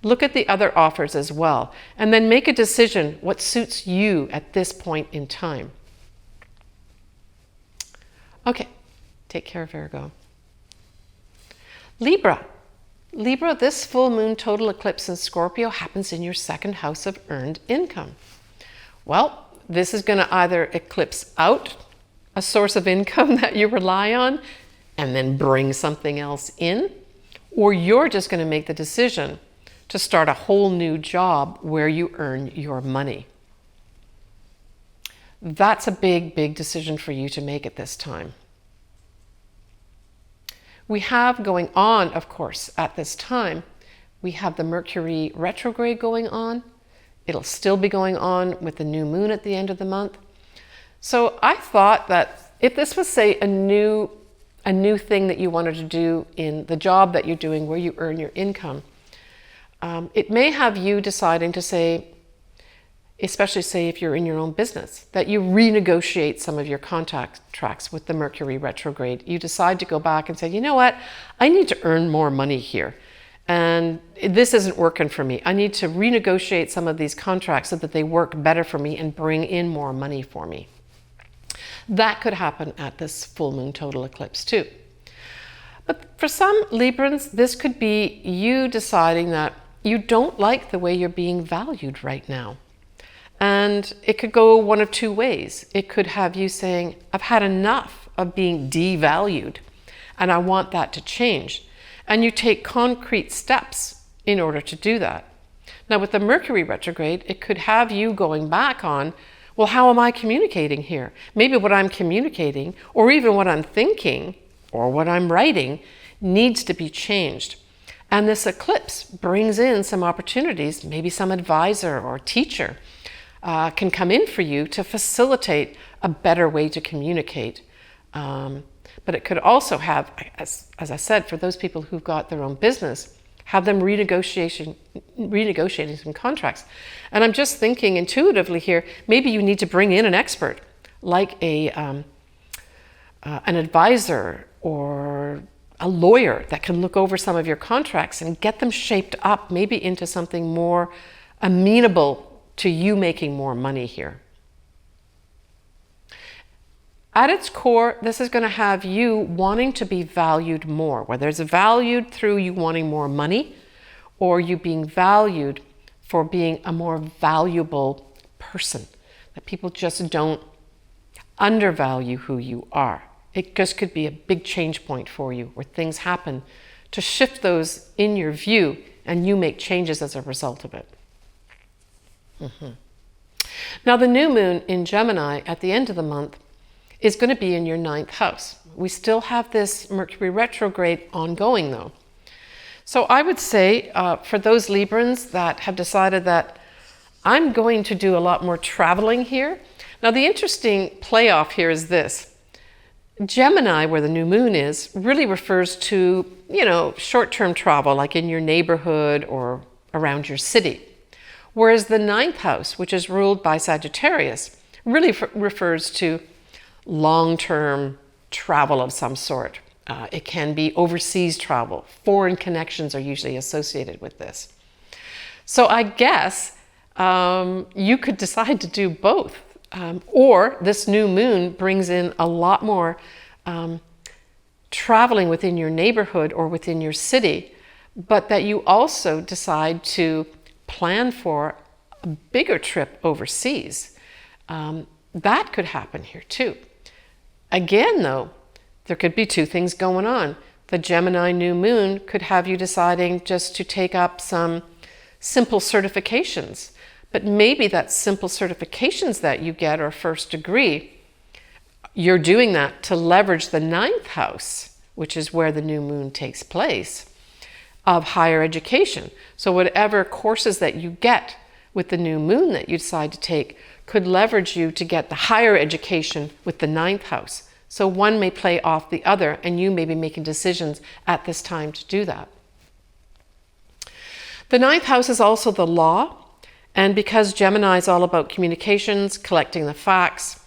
Look at the other offers as well, and then make a decision what suits you at this point in time. Okay, take care, Virgo. Libra. Libra, this full moon total eclipse in Scorpio happens in your second house of earned income. Well, this is going to either eclipse out a source of income that you rely on and then bring something else in, or you're just going to make the decision to start a whole new job where you earn your money. That's a big, big decision for you to make at this time. We have going on, of course, at this time, we have the Mercury retrograde going on. It'll still be going on with the new moon at the end of the month. So I thought that if this was, say, a new thing that you wanted to do in the job that you're doing where you earn your income, it may have you deciding to say, especially say if you're in your own business, that you renegotiate some of your contracts with the Mercury retrograde. You decide to go back and say, you know what, I need to earn more money here. And this isn't working for me. I need to renegotiate some of these contracts so that they work better for me and bring in more money for me. That could happen at this full moon total eclipse too. But for some Librans, this could be you deciding that you don't like the way you're being valued right now. And it could go one of two ways. It could have you saying, I've had enough of being devalued and I want that to change. And you take concrete steps in order to do that. Now with the Mercury retrograde, it could have you going back on, well, how am I communicating here? Maybe what I'm communicating, or even what I'm thinking, or what I'm writing, needs to be changed. And this eclipse brings in some opportunities, maybe some advisor or teacher can come in for you to facilitate a better way to communicate. But it could also have, as I said, for those people who've got their own business, have them renegotiating some contracts. And I'm just thinking intuitively here, maybe you need to bring in an expert, like an advisor or a lawyer that can look over some of your contracts and get them shaped up, maybe into something more amenable to you making more money here. At its core, this is going to have you wanting to be valued more, whether it's valued through you wanting more money or you being valued for being a more valuable person, that people just don't undervalue who you are. It just could be a big change point for you where things happen to shift those in your view and you make changes as a result of it. Now the new moon in Gemini at the end of the month is going to be in your 9th house. We still have this Mercury retrograde ongoing though. So I would say for those Librans that have decided that I'm going to do a lot more traveling here. Now the interesting playoff here is this. Gemini, where the new moon is, really refers to, short-term travel, like in your neighborhood or around your city. Whereas the 9th house, which is ruled by Sagittarius, really refers to long-term travel of some sort. It can be overseas travel. Foreign connections are usually associated with this. So I guess you could decide to do both. Or this new moon brings in a lot more traveling within your neighborhood or within your city, but that you also decide to plan for a bigger trip overseas. That could happen here too. Again, though, there could be two things going on. The Gemini new moon could have you deciding just to take up some simple certifications. But maybe that simple certifications that you get are first degree. You're doing that to leverage the 9th house, which is where the new moon takes place, of higher education. So whatever courses that you get with the new moon that you decide to take could leverage you to get the higher education with the ninth house. So one may play off the other, and you may be making decisions at this time to do that. The ninth house is also the law, and because Gemini is all about communications, collecting the facts,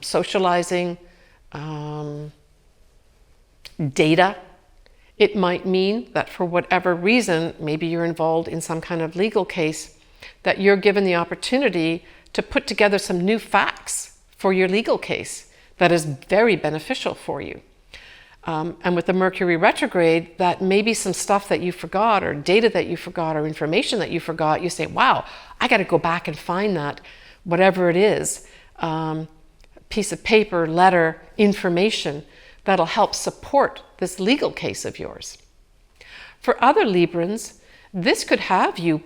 socializing, data, it might mean that for whatever reason, maybe you're involved in some kind of legal case, that you're given the opportunity to put together some new facts for your legal case that is very beneficial for you. And with the Mercury retrograde, that may be some stuff that you forgot, or data that you forgot, or information that you forgot. You say, wow, I got to go back and find that, whatever it is, piece of paper, letter, information that'll help support this legal case of yours. For other Librans, this could have you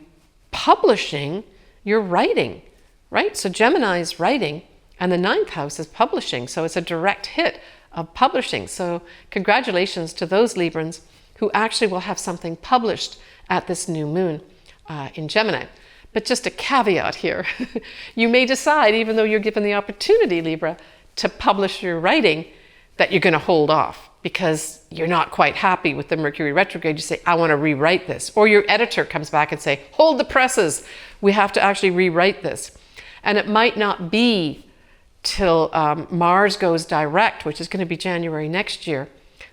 publishing your writing, right? So Gemini is writing, and the ninth house is publishing. So it's a direct hit of publishing. So congratulations to those Librans who actually will have something published at this new moon in Gemini. But just a caveat here, you may decide, even though you're given the opportunity, Libra, to publish your writing, that you're going to hold off because you're not quite happy with the Mercury retrograde. You say, I want to rewrite this. Or your editor comes back and say, hold the presses. We have to actually rewrite this. And it might not be till Mars goes direct, which is going to be January next year,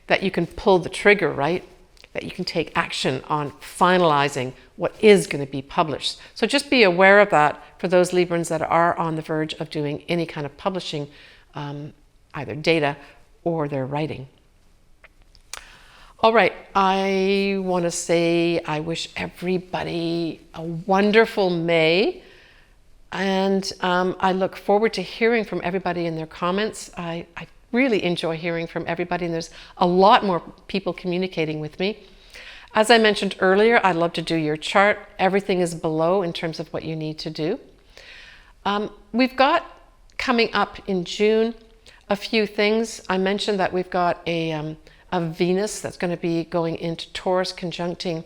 that you can pull the trigger, right? That you can take action on finalizing what is going to be published. So just be aware of that for those Librans that are on the verge of doing any kind of publishing, either data or their writing. All right, I want to say I wish everybody a wonderful May. And I look forward to hearing from everybody in their comments. I really enjoy hearing from everybody, and there's a lot more people communicating with me. As I mentioned earlier, I love to do your chart. Everything is below in terms of what you need to do. We've got coming up in June a few things. I mentioned that we've got a Venus that's going to be going into Taurus conjuncting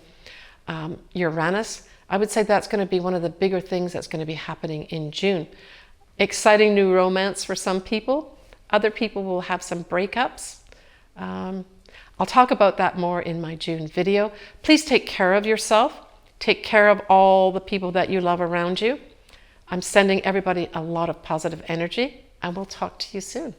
Uranus. I would say that's going to be one of the bigger things that's going to be happening in June. Exciting new romance for some people. Other people will have some breakups. I'll talk about that more in my June video. Please take care of yourself. Take care of all the people that you love around you. I'm sending everybody a lot of positive energy, and we'll talk to you soon.